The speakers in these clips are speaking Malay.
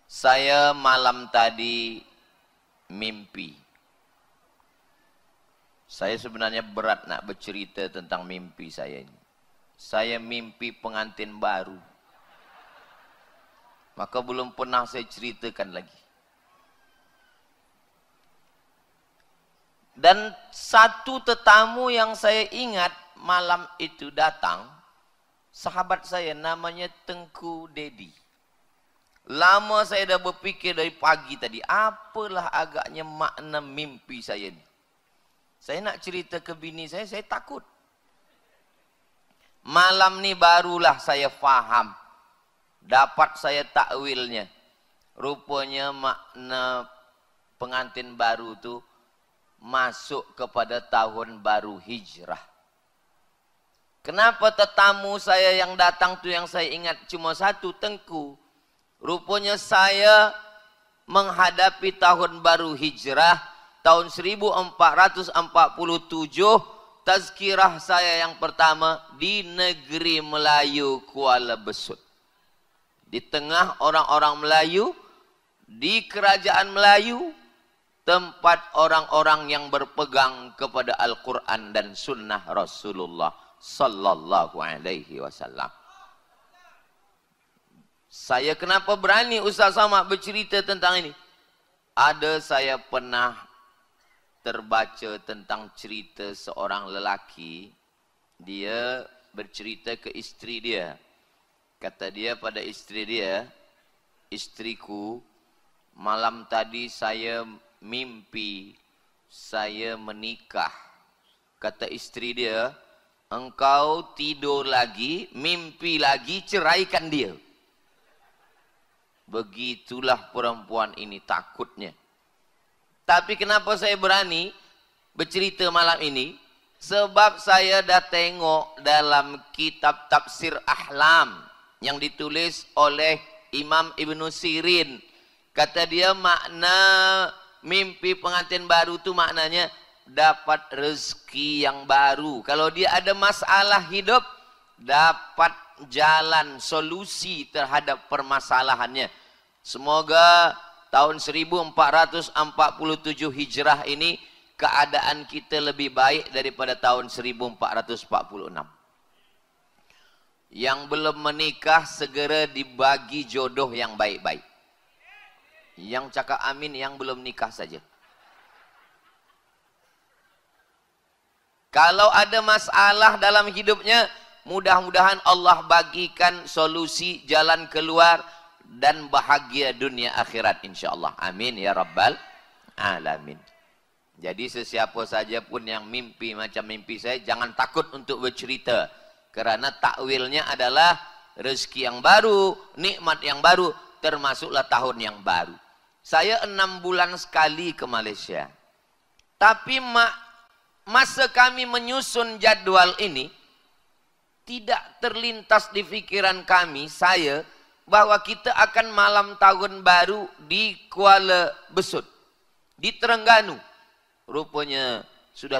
Saya malam tadi mimpi. Saya sebenarnya berat nak bercerita tentang mimpi saya ini. Saya mimpi pengantin baru. Maka belum pernah saya ceritakan lagi. Dan satu tetamu yang saya ingat malam itu datang, sahabat saya namanya Tengku Dedi. Lama saya dah berfikir dari pagi tadi, apalah agaknya makna mimpi saya ni. Saya nak cerita ke bini saya takut. Malam ni barulah saya faham. Dapat saya takwilnya. Rupanya makna pengantin baru tu masuk kepada tahun baru hijrah. Kenapa tetamu saya yang datang tu yang saya ingat cuma satu, Tengku. Rupanya saya menghadapi tahun baru hijrah tahun 1447, tazkirah saya yang pertama di negeri Melayu Kuala Besut. Di tengah orang-orang Melayu, di kerajaan Melayu, tempat orang-orang yang berpegang kepada Al-Quran dan Sunnah Rasulullah Sallallahu Alaihi Wasallam. Saya kenapa berani Ustaz Samad bercerita tentang ini? Ada saya pernah terbaca tentang cerita seorang lelaki. Dia bercerita ke isteri dia. Kata dia pada isteri dia, istriku, malam tadi saya mimpi saya menikah. Kata isteri dia, engkau tidur lagi, mimpi lagi, ceraikan dia. Begitulah perempuan ini takutnya. Tapi kenapa saya berani bercerita malam ini? Sebab saya dah tengok dalam kitab Tafsir Ahlam yang ditulis oleh Imam Ibn Sirin. Kata dia makna mimpi pengantin baru tu maknanya dapat rezeki yang baru. Kalau dia ada masalah hidup, dapat jalan solusi terhadap permasalahannya. Semoga tahun 1447 Hijrah ini keadaan kita lebih baik daripada tahun 1446. Yang belum menikah segera dibagi jodoh yang baik-baik. Yang cakap amin yang belum nikah saja. Kalau ada masalah dalam hidupnya, mudah-mudahan Allah bagikan solusi, jalan keluar dan bahagia dunia akhirat insyaAllah. Amin ya rabbal alamin. Jadi sesiapa saja pun yang mimpi macam mimpi saya, jangan takut untuk bercerita. Kerana takwilnya adalah rezeki yang baru, nikmat yang baru, termasuklah tahun yang baru. Saya 6 bulan sekali ke Malaysia. Tapi masa kami menyusun jadwal ini, tidak terlintas di pikiran kami, saya, bahwa kita akan malam tahun baru di Kuala Besut, di Terengganu. Rupanya sudah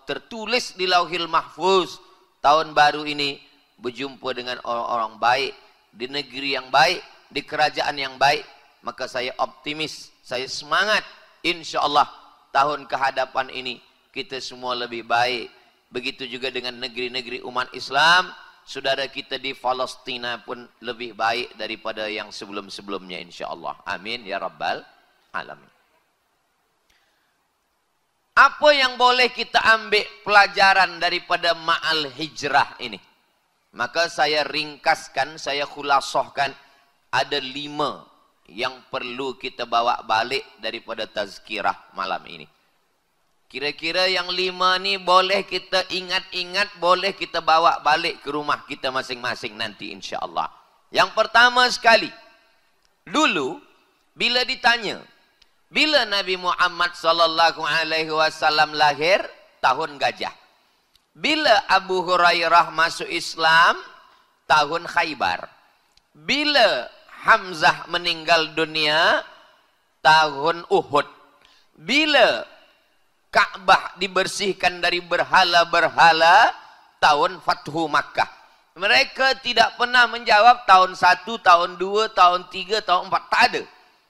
tertulis di Lauhil Mahfuz, tahun baru ini berjumpa dengan orang-orang baik, di negeri yang baik, di kerajaan yang baik. Maka saya optimis, saya semangat. InsyaAllah tahun kehadapan ini kita semua lebih baik. Begitu juga dengan negeri-negeri umat Islam. Saudara kita di Palestina pun lebih baik daripada yang sebelum-sebelumnya insyaAllah. Amin ya rabbal alamin. Apa yang boleh kita ambil pelajaran daripada ma'al hijrah ini? Maka saya ringkaskan, saya khulasahkan. Ada 5 yang perlu kita bawa balik daripada tazkirah malam ini. Kira-kira yang 5 ni boleh kita ingat-ingat, boleh kita bawa balik ke rumah kita masing-masing nanti insya-Allah. Yang pertama sekali, dulu bila ditanya, bila Nabi Muhammad sallallahu alaihi wasallam lahir? Tahun gajah. Bila Abu Hurairah masuk Islam? Tahun Khaybar. Bila Hamzah meninggal dunia? Tahun Uhud. Bila Ka'bah dibersihkan dari berhala-berhala? Tahun Fathu Makkah. Mereka tidak pernah menjawab tahun 1, tahun 2, tahun 3, tahun 4. Tak ada.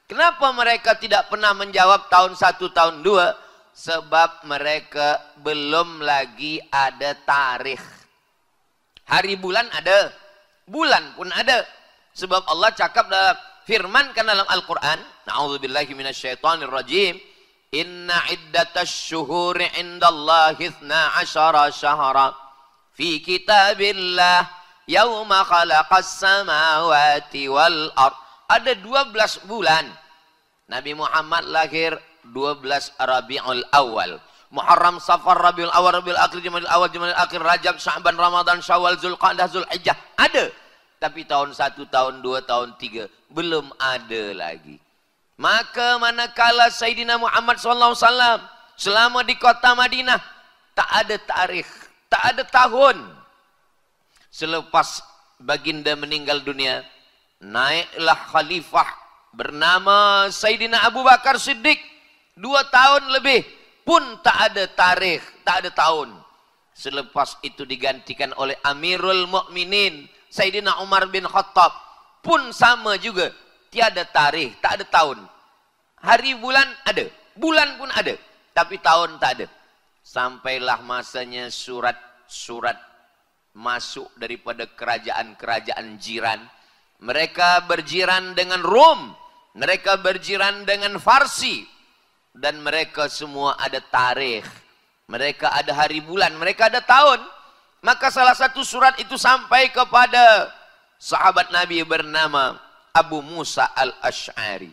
Kenapa mereka tidak pernah menjawab tahun 1, tahun 2? Sebab mereka belum lagi ada tarikh. Hari bulan ada. Bulan pun ada. Sebab Allah cakap dalam firmankan dalam Al-Quran. Na'udzubillahi minasyaitonirrajim. Inna iddatasy syuhuri indallahi 12 syahra. Fi kitabillah yauma khalaqas samawati wal ard. Ada 12 bulan. Nabi Muhammad lahir 12 Rabiul Awal. Muharram, Safar, Rabiul Awal, Rabiul Akhir, Jamadil Awal, Jamadil Akhir, Rajab, Sya'ban, Ramadan, Syawal, Zulqa'dah, Zulhijjah. Ada. Tapi tahun 1, tahun 2, tahun 3 belum ada lagi. Maka manakala Sayyidina Muhammad SAW selama di kota Madinah, tak ada tarikh, tak ada tahun. Selepas baginda meninggal dunia, naiklah khalifah bernama Sayyidina Abu Bakar Siddiq. 2 tahun lebih pun tak ada tarikh, tak ada tahun. Selepas itu digantikan oleh Amirul Mukminin Sayyidina Umar bin Khattab, pun sama juga, tiada tarikh, tak ada tahun. Hari bulan ada, bulan pun ada, tapi tahun tak ada. Sampailah masanya surat-surat masuk daripada kerajaan-kerajaan jiran. Mereka berjiran dengan Rom, mereka berjiran dengan Farsi, dan mereka semua ada tarikh. Mereka ada hari bulan, mereka ada tahun. Maka salah satu surat itu sampai kepada sahabat Nabi bernama Abu Musa al-Ash'ari.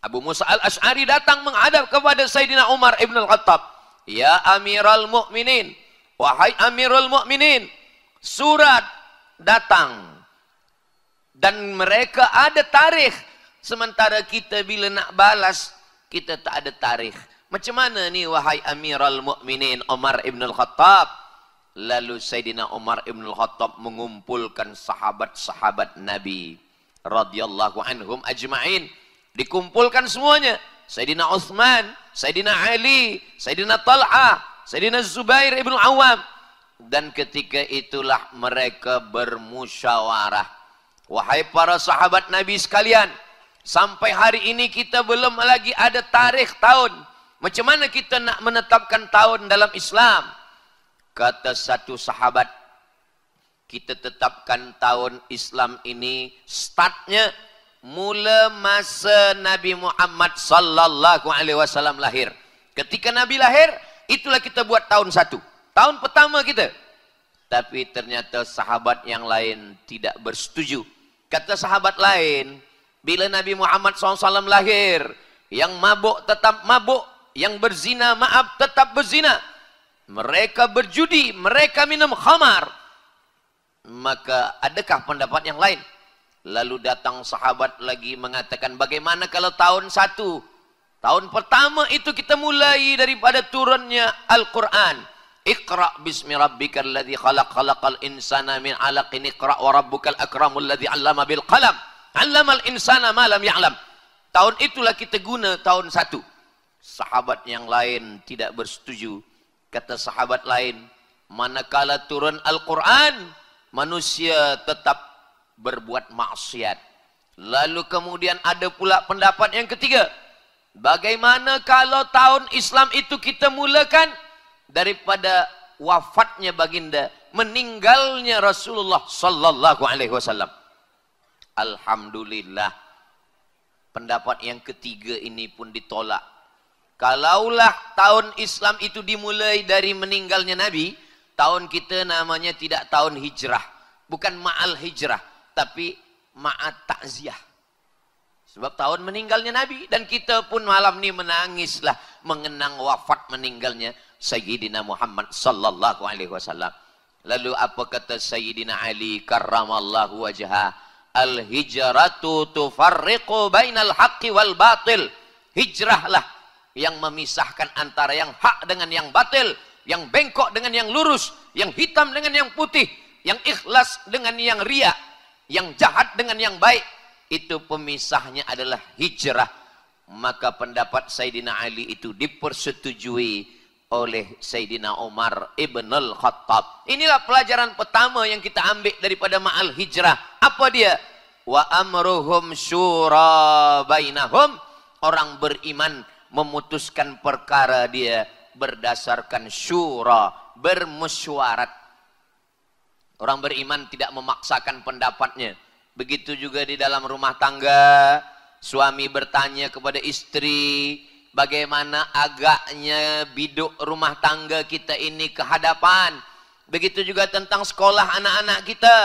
Abu Musa al-Ash'ari datang menghadap kepada Sayyidina Umar ibn al-Khattab. Ya Amirul Mukminin, wahai Amirul Mukminin, surat datang. Dan mereka ada tarikh. Sementara kita bila nak balas, kita tak ada tarikh. Macam mana ni wahai Amirul Mukminin Umar ibn al-Khattab? Lalu Sayyidina Umar ibn al-Khattab mengumpulkan sahabat-sahabat Nabi radhiyallahu anhum ajma'in. Dikumpulkan semuanya. Sayyidina Uthman, Sayyidina Ali, Sayyidina Talha, Sayyidina Zubair ibn Awam. Dan ketika itulah mereka bermusyawarah. Wahai para sahabat Nabi sekalian, sampai hari ini kita belum lagi ada tarikh tahun. Macam mana kita nak menetapkan tahun dalam Islam? Kata satu sahabat, kita tetapkan tahun Islam ini startnya mula masa Nabi Muhammad sallallahu alaihi wasallam lahir. Ketika Nabi lahir, itulah kita buat tahun 1. Tahun pertama kita. Tapi ternyata sahabat yang lain tidak bersetuju. Kata sahabat lain, bila Nabi Muhammad SAW lahir, yang mabuk tetap mabuk, yang berzina maaf tetap berzina. Mereka berjudi, mereka minum khamar. Maka adakah pendapat yang lain? Lalu datang sahabat lagi mengatakan, bagaimana kalau tahun 1? Tahun pertama itu kita mulai daripada turunnya Al-Quran. Iqra' bismi rabbikal ladzi khalaq, khalaqal insana min 'alaqin, iqra' wa rabbukal akramul ladzi 'allama bil qalam, 'allamal insana ma lam ya'lam. Tahun itulah kita guna tahun 1. Sahabat yang lain tidak bersetuju. Kata sahabat lain, manakala turun Al-Quran, manusia tetap berbuat maksiat. Lalu kemudian ada pula pendapat yang ketiga. Bagaimana kalau tahun Islam itu kita mulakan daripada wafatnya baginda, meninggalnya Rasulullah sallallahu alaihi wasallam. Alhamdulillah, pendapat yang ketiga ini pun ditolak. Kalaulah tahun Islam itu dimulai dari meninggalnya Nabi, tahun kita namanya tidak tahun hijrah. Bukan ma'al hijrah, tapi ma'at ta'ziyah. Sebab tahun meninggalnya Nabi. Dan kita pun malam ni menangislah mengenang wafat meninggalnya Sayyidina Muhammad sallallahu alaihi wasallam. Lalu apa kata Sayyidina Ali karramallahu wajhah? Al-hijratu tufarriqu bainal haqqi wal batil. Hijrahlah yang memisahkan antara yang hak dengan yang batil, yang bengkok dengan yang lurus, yang hitam dengan yang putih, yang ikhlas dengan yang riya, yang jahat dengan yang baik. Itu pemisahnya adalah hijrah. Maka pendapat Sayyidina Ali itu dipersetujui oleh Sayyidina Umar ibn al-Khattab. Inilah pelajaran pertama yang kita ambil daripada ma'al hijrah. Apa dia? Wa amruhum syura bainahum. Orang beriman memutuskan perkara dia berdasarkan syura, bermusyawarat. Orang beriman tidak memaksakan pendapatnya. Begitu juga di dalam rumah tangga, suami bertanya kepada istri, bagaimana agaknya biduk rumah tangga kita ini ke hadapan. Begitu juga tentang sekolah anak-anak kita.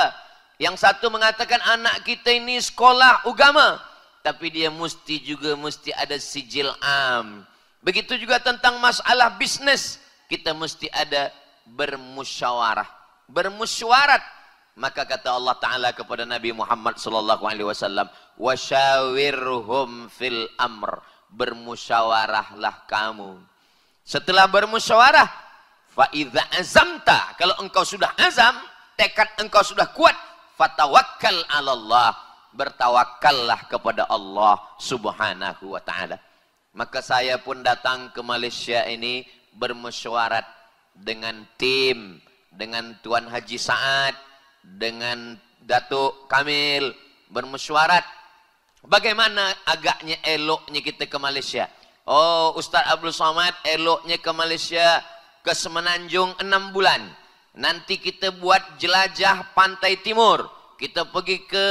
Yang satu mengatakan anak kita ini sekolah agama, tapi dia mesti ada sijil am. Begitu juga tentang masalah bisnis, kita mesti ada bermusyawarah, bermusyawarat. Maka kata Allah Ta'ala kepada Nabi Muhammad sallallahu alaihi wasallam, "Wasyawirhum fil amr." Bermusyawarahlah kamu. Setelah bermusyawarah, fa idza azamta, kalau engkau sudah azam, tekad engkau sudah kuat, fatawakkal 'ala Allah. Bertawakkallah kepada Allah Subhanahu wa taala. Maka saya pun datang ke Malaysia ini bermusyawarat dengan tim, dengan Tuan Haji Saad, dengan Datuk Kamil, bermusyawarat bagaimana agaknya eloknya kita ke Malaysia. Oh, Ustaz Abdul Somad eloknya ke Malaysia, ke Semenanjung 6 bulan. Nanti kita buat jelajah pantai timur. Kita pergi ke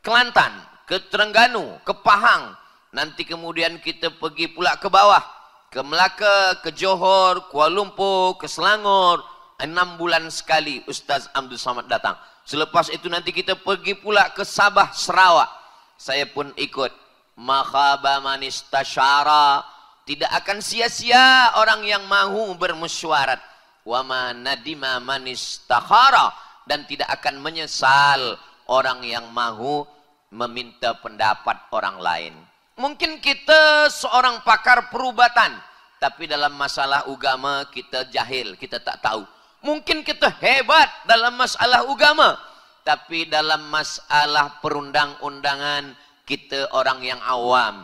Kelantan, ke Terengganu, ke Pahang. Nanti kemudian kita pergi pula ke bawah, ke Melaka, ke Johor, Kuala Lumpur, ke Selangor. 6 bulan sekali Ustaz Abdul Somad datang. Selepas itu nanti kita pergi pula ke Sabah, Sarawak. Saya pun ikut. Makhaba man istasyara. Tidak akan sia-sia orang yang mahu bermusyawarat. Wa ma nadima man istakhara. Dan tidak akan menyesal orang yang mahu meminta pendapat orang lain. Mungkin kita seorang pakar perubatan, tapi dalam masalah agama kita jahil, kita tak tahu. Mungkin kita hebat dalam masalah agama, tapi dalam masalah perundang-undangan kita orang yang awam.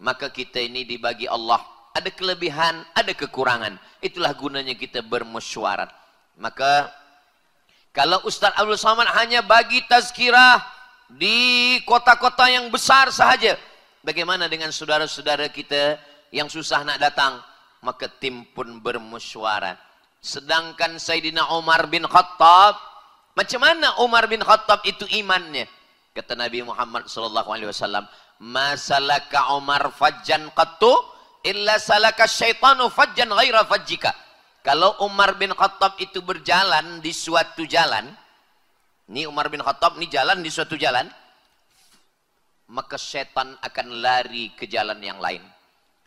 Maka kita ini dibagi Allah ada kelebihan, ada kekurangan. Itulah gunanya kita bermusyawarat. Maka kalau Ustaz Abdul Somad hanya bagi tazkirah di kota-kota yang besar sahaja, bagaimana dengan saudara-saudara kita yang susah nak datang? Maka tim pun bermusyawarat. Sedangkan Sayyidina Umar bin Khattab, macam mana Umar bin Khattab itu imannya? Kata Nabi Muhammad sallallahu alaihi wasallam, "Ma salaka Umar fajjan qattu illa salaka syaitanu fajjan ghaira fajjika." Kalau Umar bin Khattab itu berjalan di suatu jalan, ini Umar bin Khattab ini jalan di suatu jalan, maka syaitan akan lari ke jalan yang lain.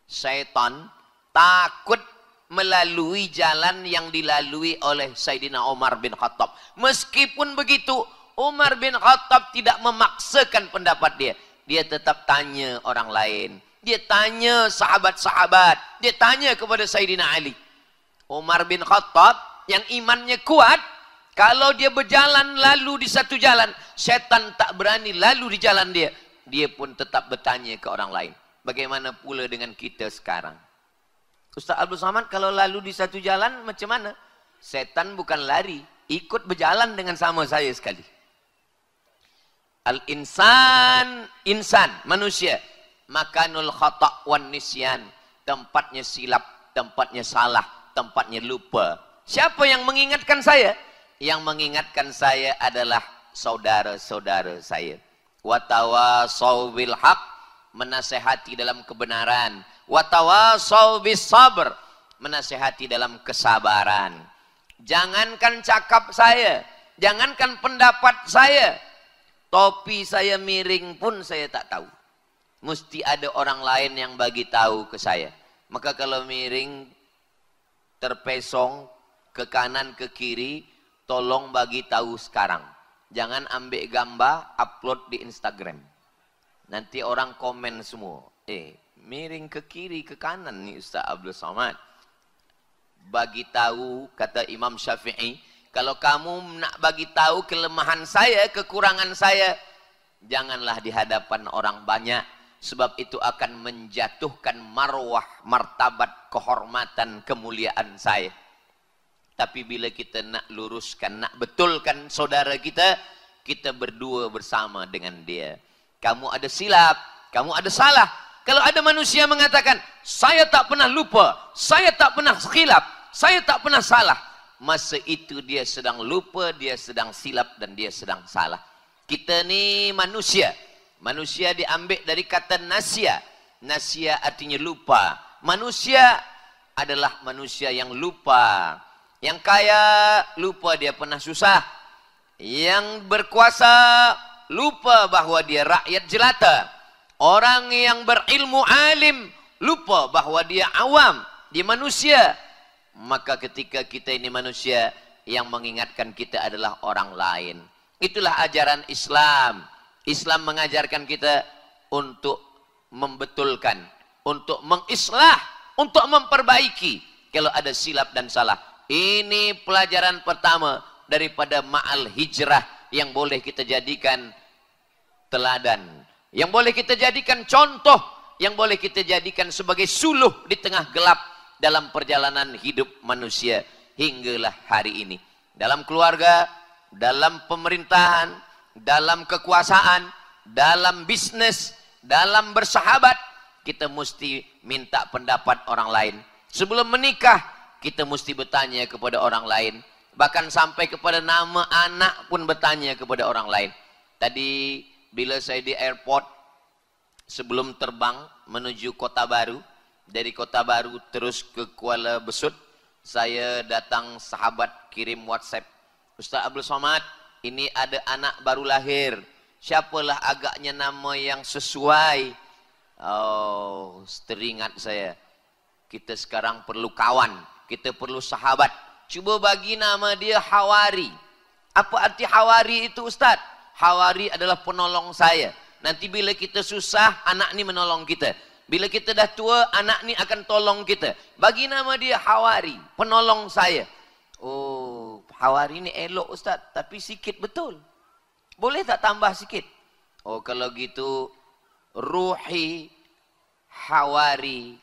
Syaitan takut melalui jalan yang dilalui oleh Sayyidina Umar bin Khattab. Meskipun begitu, Umar bin Khattab tidak memaksakan pendapat dia. Dia tetap tanya orang lain. Dia tanya sahabat-sahabat. Dia tanya kepada Sayyidina Ali. Umar bin Khattab yang imannya kuat, kalau dia berjalan lalu di satu jalan, setan tak berani lalu di jalan dia. Dia pun tetap bertanya ke orang lain. Bagaimana pula dengan kita sekarang? Ustaz Abdul Somad kalau lalu di satu jalan macam mana? Setan bukan lari, ikut berjalan dengan sama saya sekali. Al-insan, insan, manusia. Makanul khata' wan nisyan. Tempatnya silap, tempatnya salah, tempatnya lupa. Siapa yang mengingatkan saya? Yang mengingatkan saya adalah saudara-saudara saya. Watawasaw bil haq, menasehati dalam kebenaran. Watawasaw bis sabr, menasehati dalam kesabaran. Jangankan cakap saya, jangankan pendapat saya, topi saya miring pun saya tak tahu. Mesti ada orang lain yang bagi tahu ke saya. Maka kalau miring, terpesong ke kanan ke kiri, tolong bagi tahu sekarang. Jangan ambil gambar, upload di Instagram. Nanti orang komen semua. Miring ke kiri ke kanan nih Ustaz Abdul Somad. Bagi tahu, kata Imam Syafi'i, kalau kamu nak bagi tahu kelemahan saya, kekurangan saya, janganlah di hadapan orang banyak. Sebab itu akan menjatuhkan marwah, martabat, kehormatan, kemuliaan saya. Tapi bila kita nak luruskan, nak betulkan saudara kita, kita berdua bersama dengan dia. Kamu ada silap, kamu ada salah. Kalau ada manusia mengatakan, saya tak pernah lupa, saya tak pernah khilaf, saya tak pernah salah, masa itu dia sedang lupa, dia sedang silap, dan dia sedang salah. Kita ni manusia. Manusia diambil dari kata nasya. Nasya artinya lupa. Manusia adalah manusia yang lupa. Yang kaya lupa dia pernah susah. Yang berkuasa lupa bahawa dia rakyat jelata. Orang yang berilmu alim lupa bahawa dia awam, dia manusia. Maka ketika kita ini manusia, yang mengingatkan kita adalah orang lain. Itulah ajaran Islam. Islam mengajarkan kita untuk membetulkan, untuk mengislah, untuk memperbaiki kalau ada silap dan salah. Ini pelajaran pertama daripada ma'al hijrah yang boleh kita jadikan teladan, yang boleh kita jadikan contoh, yang boleh kita jadikan sebagai suluh di tengah gelap dalam perjalanan hidup manusia hinggalah hari ini. Dalam keluarga, dalam pemerintahan, dalam kekuasaan, dalam bisnis, dalam bersahabat, kita mesti minta pendapat orang lain. Sebelum menikah, kita mesti bertanya kepada orang lain. Bahkan sampai kepada nama anak pun bertanya kepada orang lain. Tadi bila saya di airport, sebelum terbang menuju Kota Baru, dari Kota Baru terus ke Kuala Besut, saya datang sahabat kirim WhatsApp, Ustaz Abdul Somad, ini ada anak baru lahir. Siapalah agaknya nama yang sesuai? Oh, teringat saya. Kita sekarang perlu kawan. Kita perlu sahabat. Cuba bagi nama dia Hawari. Apa arti Hawari itu, Ustaz? Hawari adalah penolong saya. Nanti bila kita susah, anak ni menolong kita. Bila kita dah tua, anak ni akan tolong kita. Bagi nama dia Hawari, penolong saya. Oh, Hawari ni elok, Ustaz, tapi sikit betul. Boleh tak tambah sikit? Oh, kalau gitu, Ruhi Hawari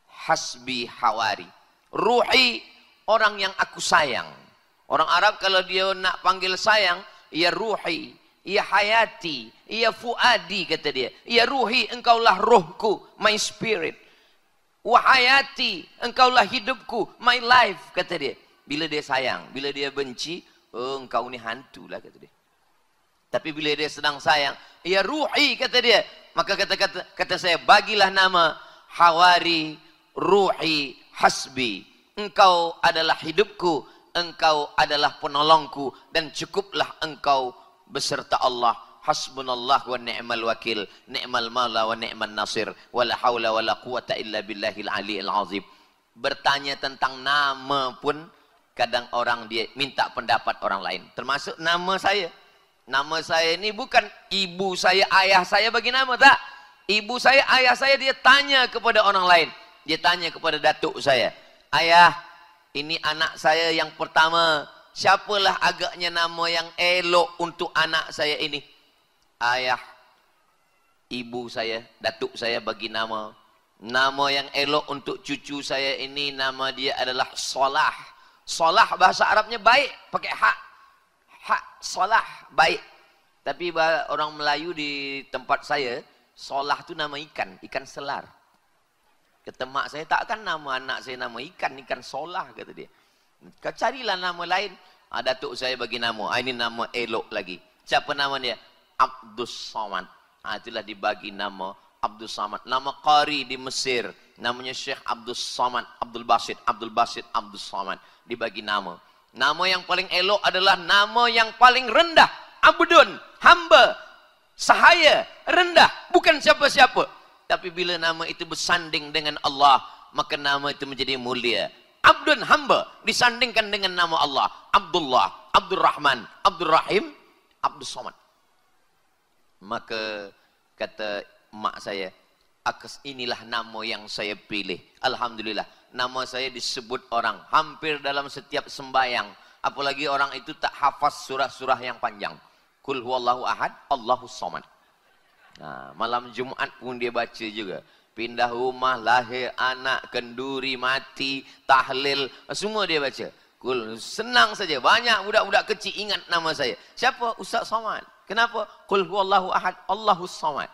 Hasbi Hawari. Ruhi, orang yang aku sayang. Orang Arab kalau dia nak panggil sayang, ia Ruhi, ia Hayati, ia Fuadi, kata dia. Ia Ruhi, engkaulah rohku, my spirit. Wahayati, engkaulah hidupku, my life, kata dia. Bila dia sayang, bila dia benci, oh, engkau ni hantu lah, kata dia. Tapi bila dia sedang sayang, ya Ruhi, kata dia. Maka kata saya, bagilah nama Hawari Ruhi Hasbi. Engkau adalah hidupku, engkau adalah penolongku, dan cukuplah engkau beserta Allah. Hasbunallah wa ni'mal wakil, ni'mal maula wa ni'mal nasir, wala hawla wala quwata illa billahil aliyil azim. Bertanya tentang nama pun kadang orang dia minta pendapat orang lain. Termasuk nama saya. Nama saya ini bukan ibu saya, ayah saya bagi nama, tak. Ibu saya, ayah saya, dia tanya kepada orang lain. Dia tanya kepada datuk saya, ayah, ini anak saya yang pertama, siapalah agaknya nama yang elok untuk anak saya ini? Ayah, ibu saya, datuk saya bagi nama yang elok untuk cucu saya ini, nama dia adalah Salah. Salah bahasa Arabnya baik, pakai hak. Hak, salah, baik. Tapi orang Melayu di tempat saya, Salah tu nama ikan, ikan selar. Kata mak saya, takkan nama anak saya nama ikan, ikan Salah, kata dia. Kau carilah nama lain. Datuk saya bagi nama, ini nama elok lagi. Siapa nama dia? Abdul Somad. Itulah dibagi nama Abdul Somad. Nama qari di Mesir, namanya Syekh Abdul Somad, Abdul Basit, Abdul Somad. Dibagi nama. Nama yang paling elok adalah nama yang paling rendah. Abdun, hamba, sahaya, rendah, bukan siapa-siapa. Tapi bila nama itu bersanding dengan Allah, maka nama itu menjadi mulia. Abdun, hamba, disandingkan dengan nama Allah. Abdullah, Abdul Rahman, Abdul Rahim, Abdul Somad. Maka kata mak saya, inilah nama yang saya pilih. Alhamdulillah, nama saya disebut orang hampir dalam setiap sembahyang. Apalagi orang itu tak hafaz surah-surah yang panjang. Kul huwallahu ahad, Allahus somad. Nah, malam Jumat pun dia baca juga. Pindah rumah, lahir anak, kenduri, mati, tahlil, semua dia baca. Senang saja. Banyak budak-budak kecil ingat nama saya. Siapa? Ustaz Somad. Kenapa? Qul huwallahu ahad, Allahus Somad.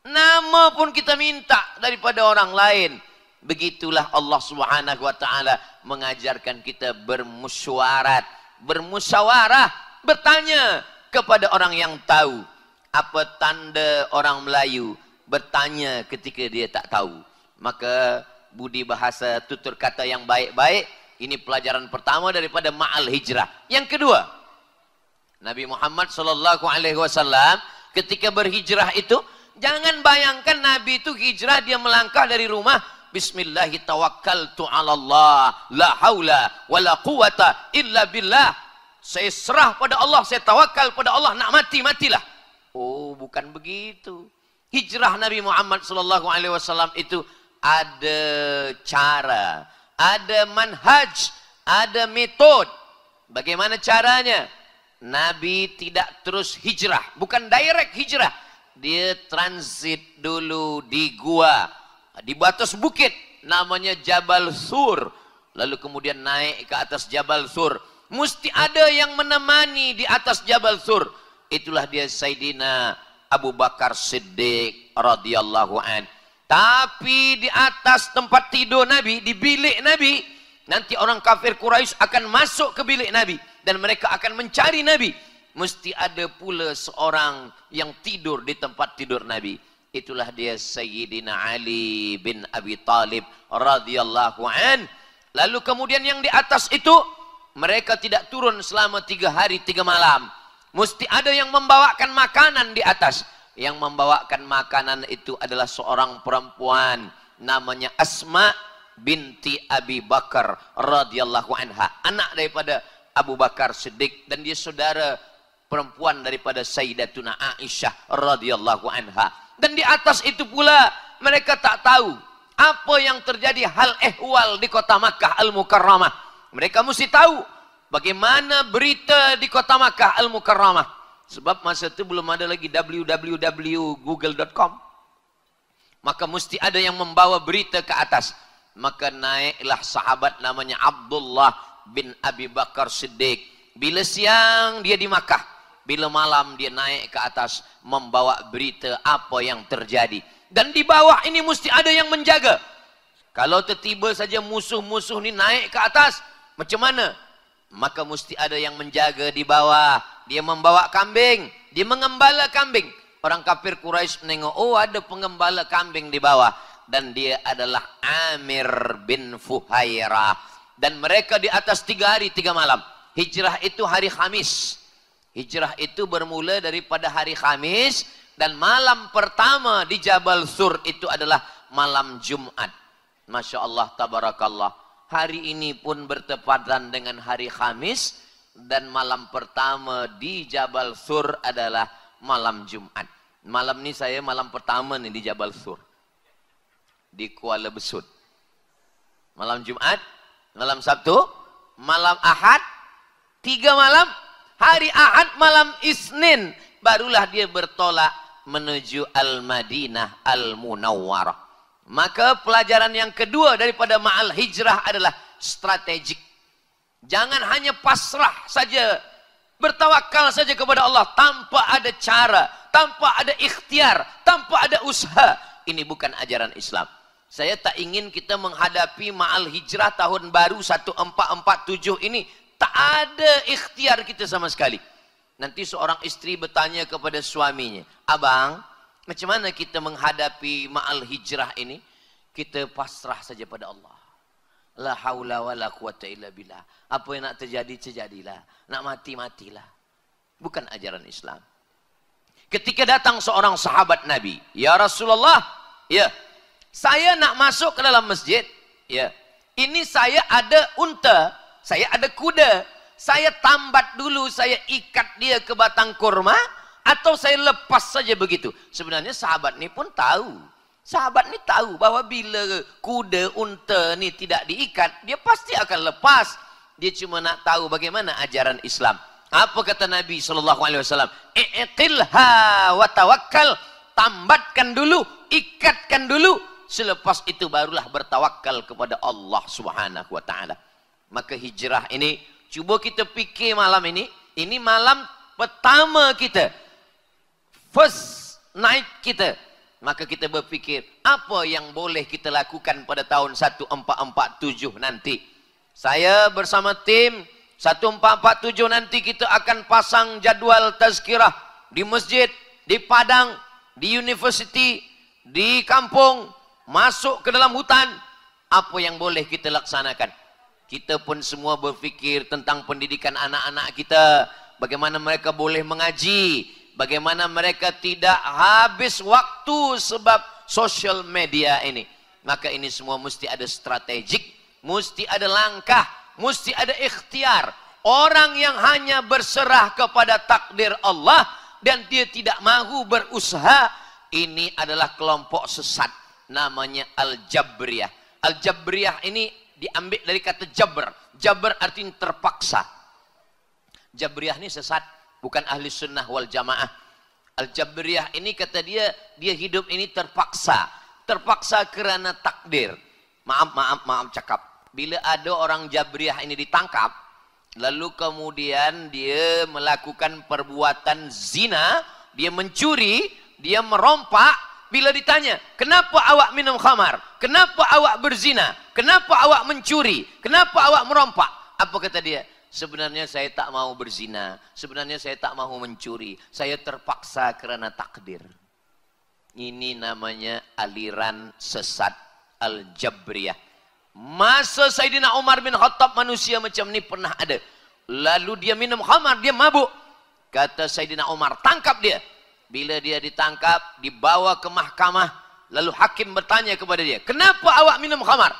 Nama pun kita minta daripada orang lain. Begitulah Allah Subhanahu wa taala mengajarkan kita bermusyawarah, bertanya kepada orang yang tahu. Apa tanda orang Melayu bertanya ketika dia tak tahu? Maka budi bahasa, tutur kata yang baik-baik, ini pelajaran pertama daripada ma'al hijrah. Yang kedua, Nabi Muhammad sallallahu alaihi wasallam ketika berhijrah itu, jangan bayangkan Nabi itu hijrah dia melangkah dari rumah, bismillahi tawakkaltu 'ala Allah, la haula wala quwata illa billah. Saya serah pada Allah, saya tawakal pada Allah, nak mati matilah. Oh, bukan begitu. Hijrah Nabi Muhammad sallallahu alaihi wasallam itu ada cara, ada manhaj, ada metode. Bagaimana caranya? Nabi tidak terus hijrah, bukan direct hijrah. Dia transit dulu di gua, di batas bukit namanya Jabal Sur. Lalu kemudian naik ke atas Jabal Sur. Mesti ada yang menemani di atas Jabal Sur. Itulah dia Sayyidina Abu Bakar Siddiq radhiyallahu an. Tapi di atas tempat tidur Nabi, di bilik Nabi, nanti orang kafir Quraisy akan masuk ke bilik Nabi dan mereka akan mencari Nabi. Mesti ada pula seorang yang tidur di tempat tidur Nabi. Itulah dia Sayyidina Ali bin Abi Talib radhiyallahu an. Lalu kemudian yang di atas itu, mereka tidak turun selama 3 hari 3 malam. Mesti ada yang membawakan makanan di atas. Yang membawakan makanan itu adalah seorang perempuan namanya Asma binti Abi Bakar radhiyallahu anha, anak daripada Abu Bakar Siddiq, dan dia saudara perempuan daripada Sayyidatuna Aisyah radhiyallahu anha. Dan di atas itu pula mereka tak tahu apa yang terjadi hal ehwal di kota Makkah Al-Mukarramah. Mereka mesti tahu bagaimana berita di kota Makkah Al-Mukarramah. Sebab masa itu belum ada lagi www.google.com. Maka mesti ada yang membawa berita ke atas. Maka naiklah sahabat namanya Abdullah bin Abi Bakar Siddiq. Bila siang dia di Makkah, bila malam dia naik ke atas membawa berita apa yang terjadi. Dan di bawah ini mesti ada yang menjaga. Kalau tiba-tiba saja musuh-musuh ni naik ke atas, macam mana? Maka mesti ada yang menjaga di bawah. Dia membawa kambing, dia mengembala kambing. Orang kafir Quraisy menengok, oh ada pengembala kambing di bawah. Dan dia adalah Amir bin Fuhairah. Dan mereka di atas 3 hari 3 malam. Hijrah itu hari Khamis. Hijrah itu bermula daripada hari Khamis. Dan malam pertama di Jabal Sur itu adalah malam Jumat. Masya Allah, tabarakallah. Hari ini pun bertepatan dengan hari Khamis. Dan malam pertama di Jabal Sur adalah malam Jumat. Malam ni saya malam pertama ni di Jabal Sur. Di Kuala Besut. Malam Jumat, malam Sabtu, malam Ahad, 3 malam. Hari Ahad malam Isnin. Barulah dia bertolak menuju Al-Madinah Al-Munawwarah. Maka pelajaran yang kedua daripada ma'al hijrah adalah strategik. Jangan hanya pasrah saja, bertawakal saja kepada Allah tanpa ada cara, tanpa ada ikhtiar, tanpa ada usaha. Ini bukan ajaran Islam. Saya tak ingin kita menghadapi ma'al hijrah tahun baru 1447 ini tak ada ikhtiar kita sama sekali. Nanti seorang istri bertanya kepada suaminya, abang, macam mana kita menghadapi ma'al hijrah ini? Kita pasrah saja pada Allah. La haula wa la quwata illa billah. Apa yang nak terjadi, terjadilah. Nak mati, matilah. Bukan ajaran Islam. Ketika datang seorang sahabat Nabi, ya Rasulullah, ya, saya nak masuk ke dalam masjid, ya, ini saya ada unta, saya ada kuda, saya tambat dulu, saya ikat dia ke batang kurma, atau saya lepas saja begitu. Sebenarnya sahabat ni pun tahu. Sahabat ni tahu bahawa bila kuda, unta ni tidak diikat, dia pasti akan lepas. Dia cuma nak tahu bagaimana ajaran Islam. Apa kata Nabi sallallahu alaihi wasallam? Iqilha wa tawakkal. Tambatkan dulu, ikatkan dulu, selepas itu barulah bertawakal kepada Allah Subhanahu wa taala. Maka hijrah ini coba kita fikir malam ini malam pertama kita. First night kita. Maka kita berfikir apa yang boleh kita lakukan pada tahun 1447 nanti. Saya bersama tim 1447 nanti kita akan pasang jadual tazkirah di masjid, di padang, di university, di kampung, masuk ke dalam hutan. Apa yang boleh kita laksanakan? Kita pun semua berfikir tentang pendidikan anak-anak kita, bagaimana mereka boleh mengaji, bagaimana mereka tidak habis waktu sebab social media ini. Maka ini semua mesti ada strategik, mesti ada langkah, mesti ada ikhtiar. Orang yang hanya berserah kepada takdir Allah dan dia tidak mahu berusaha, ini adalah kelompok sesat, namanya Al-Jabriyah. Al-Jabriyah ini diambil dari kata jabr. Jabr artinya terpaksa. Jabriyah ini sesat, bukan ahli sunnah wal jamaah. Al-Jabriyah ini kata dia hidup ini terpaksa. Terpaksa kerana takdir. Maaf cakap. Bila ada orang Jabriyah ini ditangkap, lalu kemudian dia melakukan perbuatan zina, dia mencuri, dia merompak, bila ditanya, kenapa awak minum khamar? Kenapa awak berzina? Kenapa awak mencuri? Kenapa awak merompak? Apa kata dia? Sebenarnya saya tak mau berzina, sebenarnya saya tak mau mencuri, saya terpaksa kerana takdir. Ini namanya aliran sesat Al-Jabriyah. Masa Sayyidina Umar bin Khattab manusia macam ni pernah ada. Lalu dia minum khamar, dia mabuk. Kata Sayyidina Umar, tangkap dia. Bila dia ditangkap, dibawa ke mahkamah. Lalu hakim bertanya kepada dia, kenapa awak minum khamar?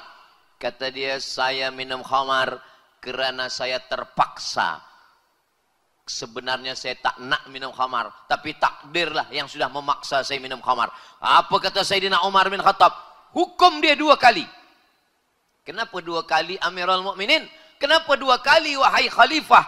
Kata dia, saya minum khamar kerana saya terpaksa. Sebenarnya saya tak nak minum khamar, tapi takdirlah yang sudah memaksa saya minum khamar. Apa kata Sayyidina Umar bin Khattab? Hukum dia 2 kali. Kenapa 2 kali Amirul Mukminin? Kenapa 2 kali wahai khalifah?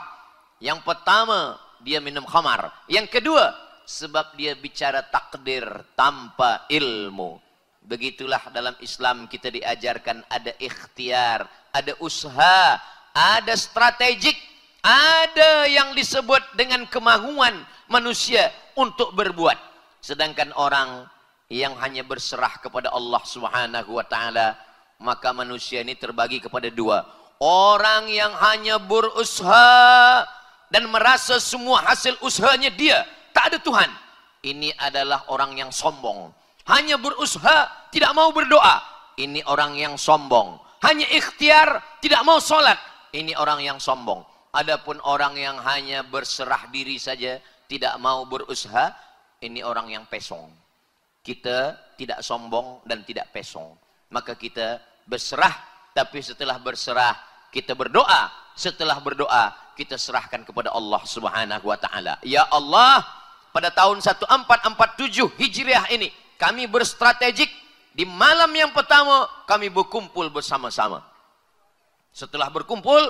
Yang pertama, dia minum khamar. Yang kedua, sebab dia bicara takdir tanpa ilmu. Begitulah dalam Islam kita diajarkan ada ikhtiar, ada usaha, ada strategik, ada yang disebut dengan kemahuan manusia untuk berbuat. Sedangkan orang yang hanya berserah kepada Allah Subhanahu wa taala, maka manusia ini terbagi kepada 2. Orang yang hanya berusaha dan merasa semua hasil usahanya dia, tak ada Tuhan. Ini adalah orang yang sombong. Hanya berusaha, tidak mau berdoa. Ini orang yang sombong. Hanya ikhtiar, tidak mau sholat. Ini orang yang sombong. Adapun orang yang hanya berserah diri saja, tidak mau berusaha, ini orang yang pesong. Kita tidak sombong dan tidak pesong. Maka kita berserah, tapi setelah berserah kita berdoa, setelah berdoa kita serahkan kepada Allah Subhanahu wa taala. Ya Allah, pada tahun 1447 Hijriah ini kami berstrategik, di malam yang pertama kami berkumpul bersama-sama. Setelah berkumpul,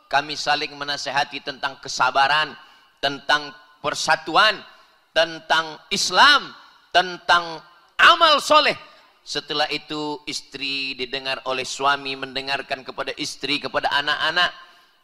kami saling menasihati tentang kesabaran, tentang persatuan, tentang Islam, tentang amal soleh. Setelah itu istri didengar oleh suami, mendengarkan kepada istri, kepada anak-anak.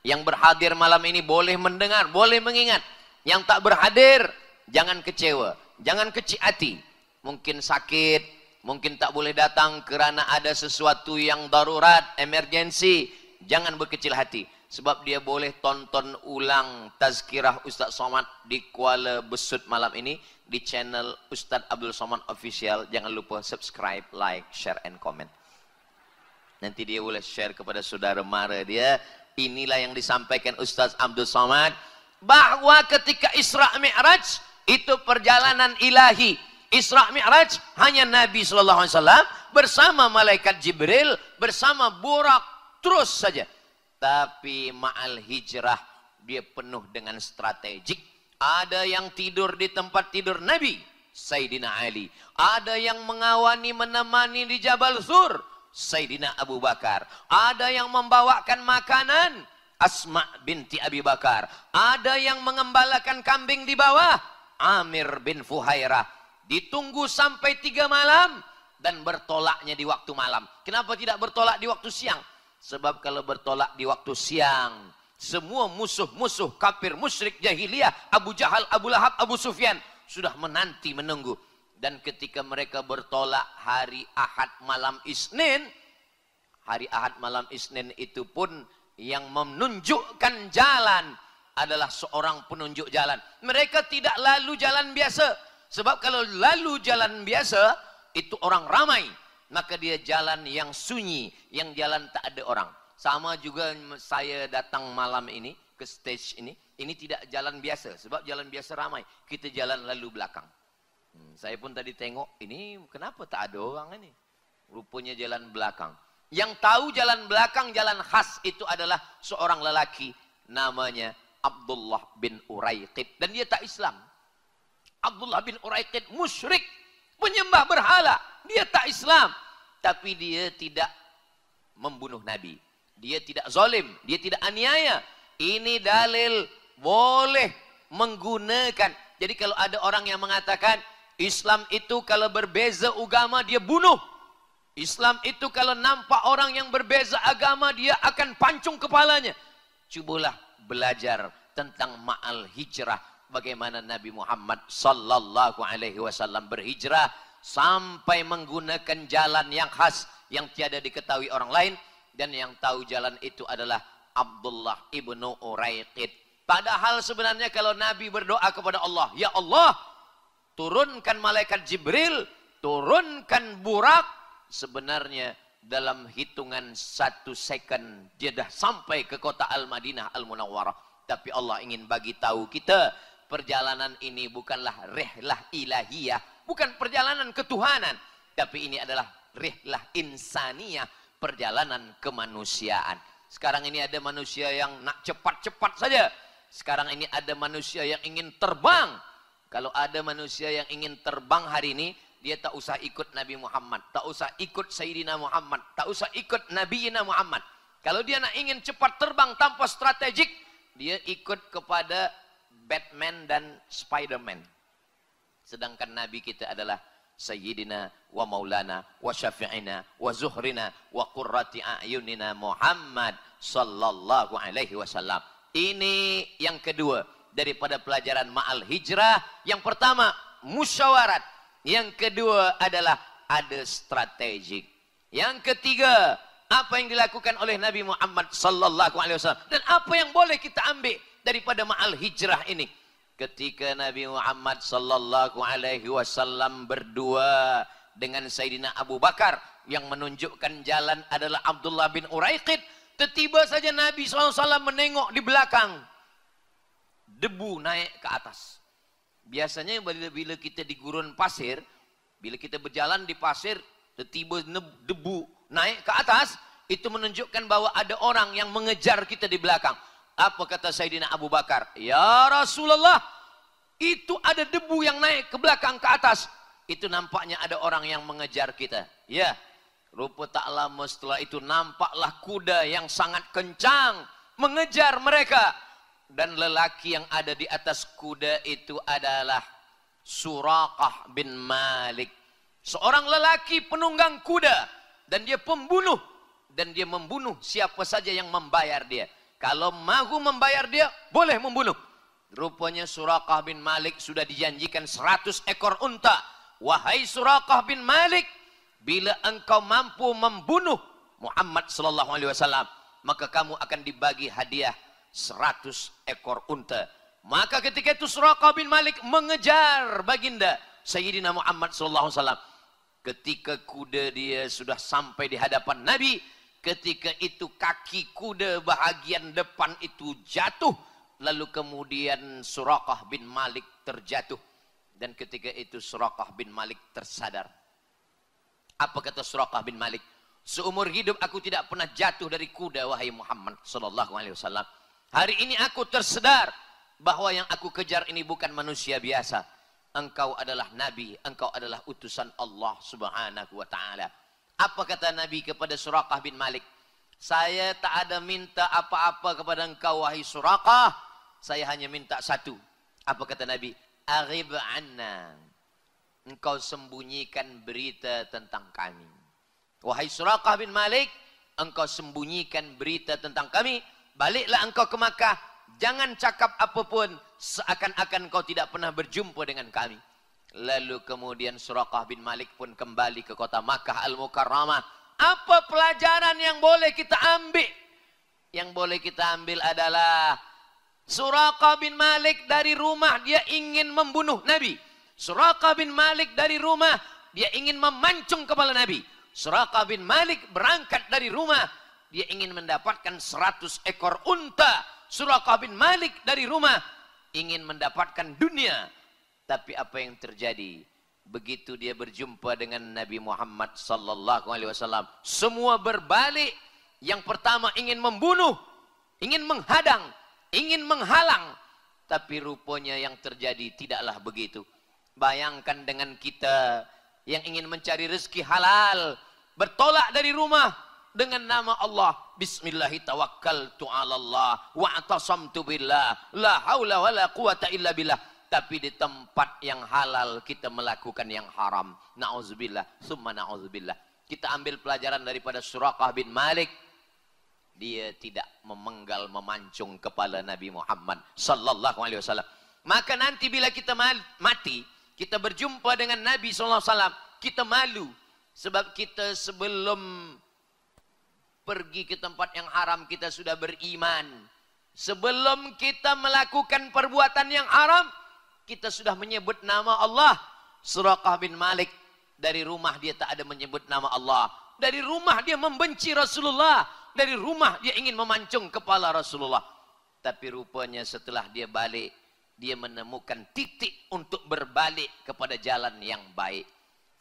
Yang berhadir malam ini boleh mendengar, boleh mengingat. Yang tak berhadir, jangan kecewa, jangan kecil hati. Mungkin sakit, mungkin tak boleh datang kerana ada sesuatu yang darurat, emergensi. Jangan berkecil hati. Sebab dia boleh tonton ulang tazkirah Ustaz Somad di Kuala Besut malam ini di channel Ustaz Abdul Somad Official. Jangan lupa subscribe, like, share, and comment. Nanti dia boleh share kepada saudara mara dia. Inilah yang disampaikan Ustaz Abdul Somad, bahwa ketika Isra Mi'raj itu perjalanan ilahi. Isra Mi'raj hanya Nabi SAW bersama malaikat Jibril, bersama Burak, terus saja. Tapi ma'al hijrah dia penuh dengan strategik. Ada yang tidur di tempat tidur Nabi Sayyidina Ali, ada yang mengawani menemani di Jabal Sur Sayyidina Abu Bakar, ada yang membawakan makanan Asma binti Abi Bakar. Ada yang mengembalakan kambing di bawah, Amir bin Fuhairah. Ditunggu sampai 3 malam dan bertolaknya di waktu malam. Kenapa tidak bertolak di waktu siang? Sebab kalau bertolak di waktu siang, semua musuh-musuh kafir musyrik jahiliyah, Abu Jahal, Abu Lahab, Abu Sufyan sudah menanti menunggu. Dan ketika mereka bertolak hari Ahad malam Isnin, hari Ahad malam Isnin itu pun yang menunjukkan jalan adalah seorang penunjuk jalan. Mereka tidak lalu jalan biasa. Sebab kalau lalu jalan biasa, itu orang ramai. Maka dia jalan yang sunyi, yang jalan tak ada orang. Sama juga saya datang malam ini, ke stage ini tidak jalan biasa. Sebab jalan biasa ramai. Kita jalan lalu belakang. Saya pun tadi tengok, ini kenapa tak ada orang ini? Rupanya jalan belakang. Yang tahu jalan belakang, jalan khas itu adalah seorang lelaki namanya Abdullah bin Uraiqid. Dan dia tak Islam. Abdullah bin Uraiqid musyrik, penyembah berhala. Dia tak Islam. Tapi dia tidak membunuh Nabi. Dia tidak zalim, dia tidak aniaya. Ini dalil boleh menggunakan. Jadi kalau ada orang yang mengatakan Islam itu kalau berbeza agama dia bunuh. Islam itu kalau nampak orang yang berbeza agama dia akan pancung kepalanya. Cubalah belajar tentang ma'al hijrah. Bagaimana Nabi Muhammad sallallahu alaihi wasallam berhijrah sampai menggunakan jalan yang khas yang tiada diketahui orang lain, dan yang tahu jalan itu adalah Abdullah ibnu Uraiqid. Padahal sebenarnya kalau Nabi berdoa kepada Allah, ya Allah, turunkan malaikat Jibril, turunkan burak, sebenarnya dalam hitungan 1 second dia dah sampai ke kota Al-Madinah Al-Munawwarah. Tapi Allah ingin bagi tahu kita, perjalanan ini bukanlah rihlah ilahiyah, bukan perjalanan ketuhanan, tapi ini adalah rihlah insaniyah, perjalanan kemanusiaan. Sekarang ini ada manusia yang nak cepat-cepat saja. Sekarang ini ada manusia yang ingin terbang. Kalau ada manusia yang ingin terbang hari ini, dia tak usah ikut Nabi Muhammad, tak usah ikut Sayyidina Muhammad, tak usah ikut Nabiyina Muhammad. Kalau dia nak ingin cepat terbang tanpa strategik, dia ikut kepada Batman dan Spiderman. Sedangkan Nabi kita adalah Sayyidina wa Maulana wa Syafi'ina wa Zuhrina wa Qurrati A'yunina Muhammad sallallahu alaihi wasallam. Ini yang kedua daripada pelajaran ma'al hijrah. Yang pertama, musyawarat. Yang kedua adalah ada strategik. Yang ketiga, apa yang dilakukan oleh Nabi Muhammad sallallahu alaihi wasallam dan apa yang boleh kita ambil daripada ma'al hijrah ini. Ketika Nabi Muhammad sallallahu alaihi wasallam berdua dengan Sayyidina Abu Bakar, yang menunjukkan jalan adalah Abdullah bin Uraiqid, tiba saja Nabi SAW menengok di belakang. Debu naik ke atas. Biasanya bila kita di gurun pasir, bila kita berjalan di pasir, tiba debu naik ke atas, itu menunjukkan bahwa ada orang yang mengejar kita di belakang. Apa kata Sayyidina Abu Bakar? Ya Rasulullah, itu ada debu yang naik ke belakang ke atas. Itu nampaknya ada orang yang mengejar kita. Ya, rupa tak lama setelah itu nampaklah kuda yang sangat kencang mengejar mereka. Dan lelaki yang ada di atas kuda itu adalah Suraqah bin Malik. Seorang lelaki penunggang kuda. Dan dia pembunuh. Dan dia membunuh siapa saja yang membayar dia. Kalau mahu membayar dia, boleh membunuh. Rupanya Suraqah bin Malik sudah dijanjikan 100 ekor unta. Wahai Suraqah bin Malik, bila engkau mampu membunuh Muhammad sallallahu alaihi wasallam, maka kamu akan dibagi hadiah 100 ekor unta. Maka ketika itu Suraqah bin Malik mengejar baginda Sayyidina Muhammad sallallahu alaihi wasallam. Ketika kuda dia sudah sampai di hadapan Nabi, ketika itu kaki kuda bahagian depan itu jatuh, lalu kemudian Suraqah bin Malik terjatuh. Dan ketika itu Suraqah bin Malik tersadar. Apa kata Suraqah bin Malik? Seumur hidup aku tidak pernah jatuh dari kuda, wahai Muhammad sallallahu alaihi wasallam. Hari ini aku tersedar bahwa yang aku kejar ini bukan manusia biasa. Engkau adalah Nabi, engkau adalah utusan Allah subhanahu wa ta'ala. Apa kata Nabi kepada Suraqah bin Malik? Saya tak ada minta apa-apa kepada engkau wahai Suraqah. Saya hanya minta satu. Apa kata Nabi? Aghib anna. Engkau sembunyikan berita tentang kami. Wahai Suraqah bin Malik, engkau sembunyikan berita tentang kami. Baliklah engkau ke Makkah. Jangan cakap apapun seakan-akan engkau tidak pernah berjumpa dengan kami. Lalu kemudian Suraqah bin Malik pun kembali ke kota Makkah Al-Mukarramah. Apa pelajaran yang boleh kita ambil? Yang boleh kita ambil adalah Suraqah bin Malik dari rumah dia ingin membunuh Nabi. Suraqah bin Malik dari rumah dia ingin memancung kepala Nabi. Suraqah bin Malik berangkat dari rumah dia ingin mendapatkan 100 ekor unta. Suraqah bin Malik dari rumah ingin mendapatkan dunia. Tapi apa yang terjadi? Begitu dia berjumpa dengan Nabi Muhammad sallallahu alaihi wasallam, semua berbalik. Yang pertama ingin membunuh, ingin menghadang, ingin menghalang. Tapi rupanya yang terjadi tidaklah begitu. Bayangkan dengan kita yang ingin mencari rezeki halal, bertolak dari rumah dengan nama Allah. Bismillahi tawakkaltu 'ala Allah wa atasamtu billah, la haula wala quwata illa billah. Tapi di tempat yang halal kita melakukan yang haram. Na'udzubillah, summa na'udzubillah. Kita ambil pelajaran daripada Suraqah bin Malik. Dia tidak memenggal, memancung kepala Nabi Muhammad sallallahu alaihi wasallam. Maka nanti bila kita mati, kita berjumpa dengan Nabi sallallahu alaihi wasallam, kita malu. Sebab kita sebelum pergi ke tempat yang haram, kita sudah beriman. Sebelum kita melakukan perbuatan yang haram, kita sudah menyebut nama Allah. Suraqah bin Malik dari rumah dia tak ada menyebut nama Allah. Dari rumah dia membenci Rasulullah. Dari rumah dia ingin memancung kepala Rasulullah. Tapi rupanya setelah dia balik, dia menemukan titik untuk berbalik kepada jalan yang baik.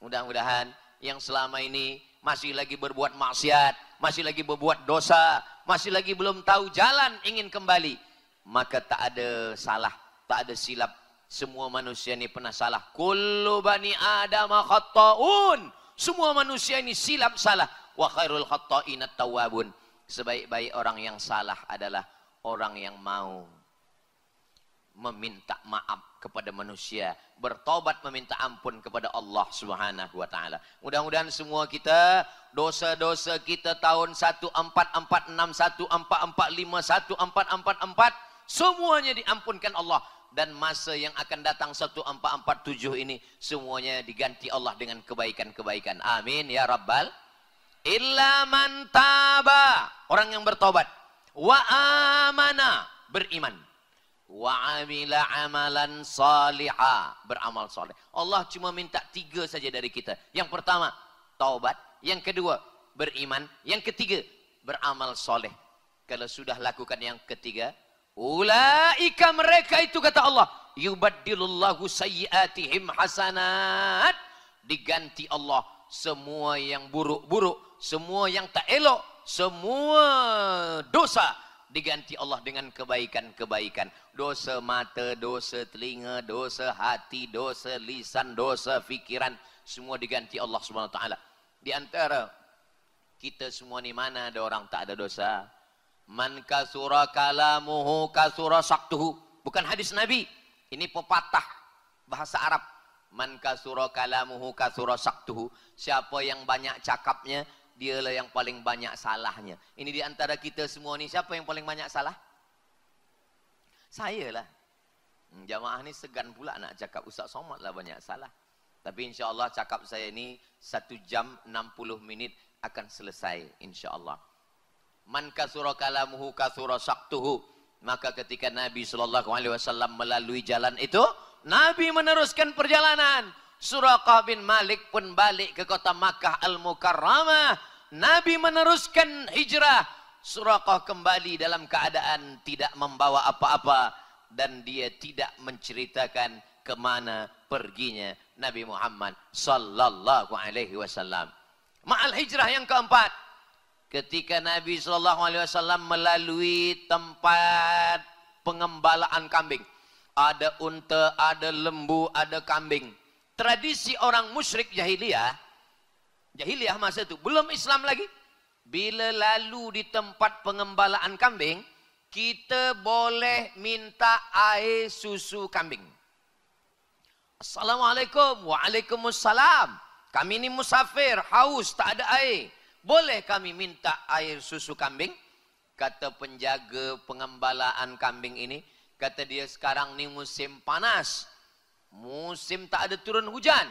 Mudah-mudahan yang selama ini masih lagi berbuat maksiat, masih lagi berbuat dosa, masih lagi belum tahu jalan ingin kembali, maka tak ada salah, tak ada silap. Semua manusia ini pernah salah. Kullu bani Adam khatta'un. Semua manusia ini silap salah. Wa khairul khatta'in at-tawwabun. Sebaik-baik orang yang salah adalah orang yang mau meminta maaf kepada manusia, bertobat meminta ampun kepada Allah Subhanahu wa taala. Mudah-mudahan semua kita, dosa-dosa kita tahun 1446, 1445, 1444 semuanya diampunkan Allah. Dan masa yang akan datang 1447 ini semuanya diganti Allah dengan kebaikan-kebaikan. Amin ya rabbal. Illa man taba, orang yang bertobat, wa amana, beriman, wa amila amalan salihah, beramal soleh. Allah cuma minta 3 saja dari kita. Yang pertama taubat, yang kedua beriman, yang ketiga beramal soleh. Kalau sudah lakukan yang ketiga, ulaika, mereka itu kata Allah, yubaddilullahu sayyiatihim hasanat, diganti Allah semua yang buruk-buruk, semua yang tak elok, semua dosa diganti Allah dengan kebaikan-kebaikan. Dosa mata, dosa telinga, dosa hati, dosa lisan, dosa fikiran, semua diganti Allah Subhanahu wa taala. Di antara kita semua ni mana ada orang tak ada dosa? Man kasura kalamuhu kasura saktuhu. Bukan hadis Nabi. Ini pepatah bahasa Arab. Man kasura kalamuhu kasura saktuhu. Siapa yang banyak cakapnya, dialah yang paling banyak salahnya. Ini di antara kita semua ni, siapa yang paling banyak salah? Saya lah. Jamaah ni segan pula nak cakap Ustaz Somad lah banyak salah. Tapi insya-Allah cakap saya ni 1 jam 60 minit akan selesai insya-Allah. Man kasura kalamuhu kasura saktuhu. Maka ketika Nabi SAW melalui jalan itu, Nabi meneruskan perjalanan. Suraqah bin Malik pun balik ke kota Makkah Al-Mukarramah. Nabi meneruskan hijrah. Suraqah kembali dalam keadaan tidak membawa apa-apa. Dan dia tidak menceritakan kemana perginya Nabi Muhammad sallallahu alaihi wasallam. Ma'al hijrah yang keempat, ketika Nabi SAW melalui tempat pengembalaan kambing. Ada unta, ada lembu, ada kambing. Tradisi orang musyrik jahiliyah. Jahiliyah masa itu, belum Islam lagi. bila lalu di tempat pengembalaan kambing, kita boleh minta air susu kambing. Assalamualaikum. Waalaikumsalam. Kami ini musafir, haus, tak ada air. Boleh kami minta air susu kambing? Kata penjaga pengembalaan kambing ini, kata dia, sekarang ni musim panas. Musim tak ada turun hujan.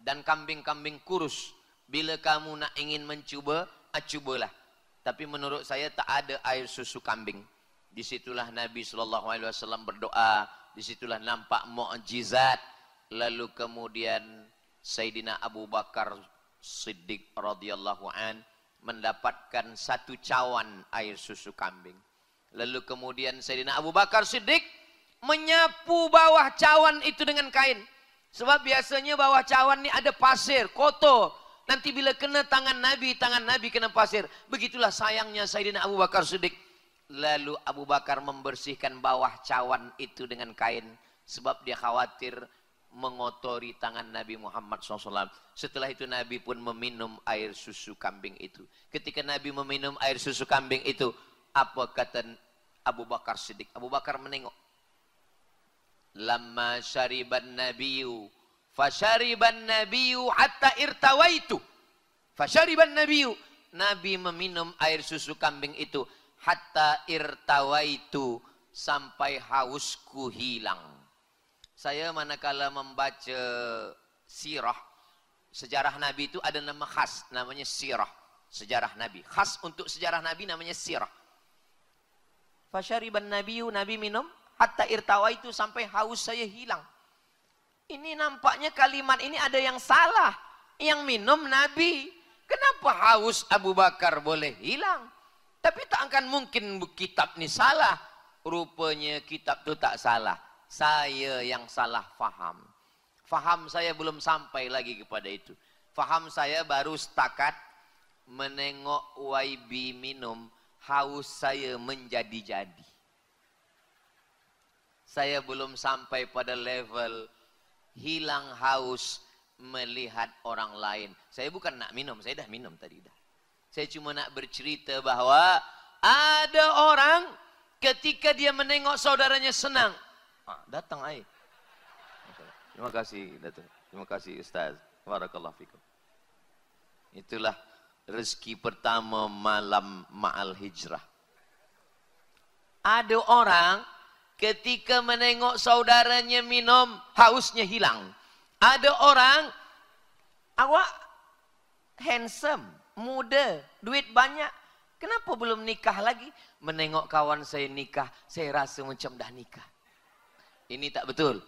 Dan kambing-kambing kurus. Bila kamu nak ingin mencuba, cubalah. Tapi menurut saya tak ada air susu kambing. Disitulah Nabi SAW berdoa. Disitulah nampak mukjizat. Lalu kemudian Sayyidina Abu Bakar Siddiq radhiyallahu an mendapatkan satu cawan air susu kambing. Lalu kemudian Sayyidina Abu Bakar Siddiq menyapu bawah cawan itu dengan kain. Sebab biasanya bawah cawan ini ada pasir, kotor. Nanti bila kena tangan Nabi kena pasir. Begitulah sayangnya Sayyidina Abu Bakar Siddiq. Lalu Abu Bakar membersihkan bawah cawan itu dengan kain. Sebab dia khawatir mengotori tangan Nabi Muhammad SAW. Setelah itu Nabi pun meminum air susu kambing itu. Ketika Nabi meminum air susu kambing itu, apa kata Abu Bakar Siddiq? Abu Bakar menengok. Lamma syariban nabiyu, fasyariban nabiyu hatta irtawaitu. Fasyariban nabiyu. Nabi meminum air susu kambing itu hatta irtawaitu, sampai hausku hilang. Saya manakala membaca sirah, sejarah Nabi itu ada nama khas, namanya sirah. Sejarah Nabi. Khas untuk sejarah Nabi namanya sirah. Fasyariban nabiyu, Nabi minum, hatta irtawa itu sampai haus saya hilang. Ini nampaknya kalimat ini ada yang salah. Yang minum Nabi. Kenapa haus Abu Bakar boleh hilang? Tapi tak akan mungkin kitab ini salah. Rupanya kitab itu tak salah. Saya yang salah faham. Faham saya belum sampai lagi kepada itu. Faham saya baru setakat menengok YB minum, haus saya menjadi-jadi. Saya belum sampai pada level hilang haus melihat orang lain. Saya bukan nak minum, saya dah minum tadi dah. Saya cuma nak bercerita bahawa ada orang ketika dia menengok saudaranya senang, datang air. Terima kasih Datuk. Terima kasih Ustaz. Barakallahu fikum. Itulah rezeki pertama malam ma'al hijrah. Ada orang ketika menengok saudaranya minum, hausnya hilang. Ada orang, awak handsome, muda, duit banyak. Kenapa belum nikah lagi? Menengok kawan saya nikah, saya rasa macam dah nikah. Ini tak betul.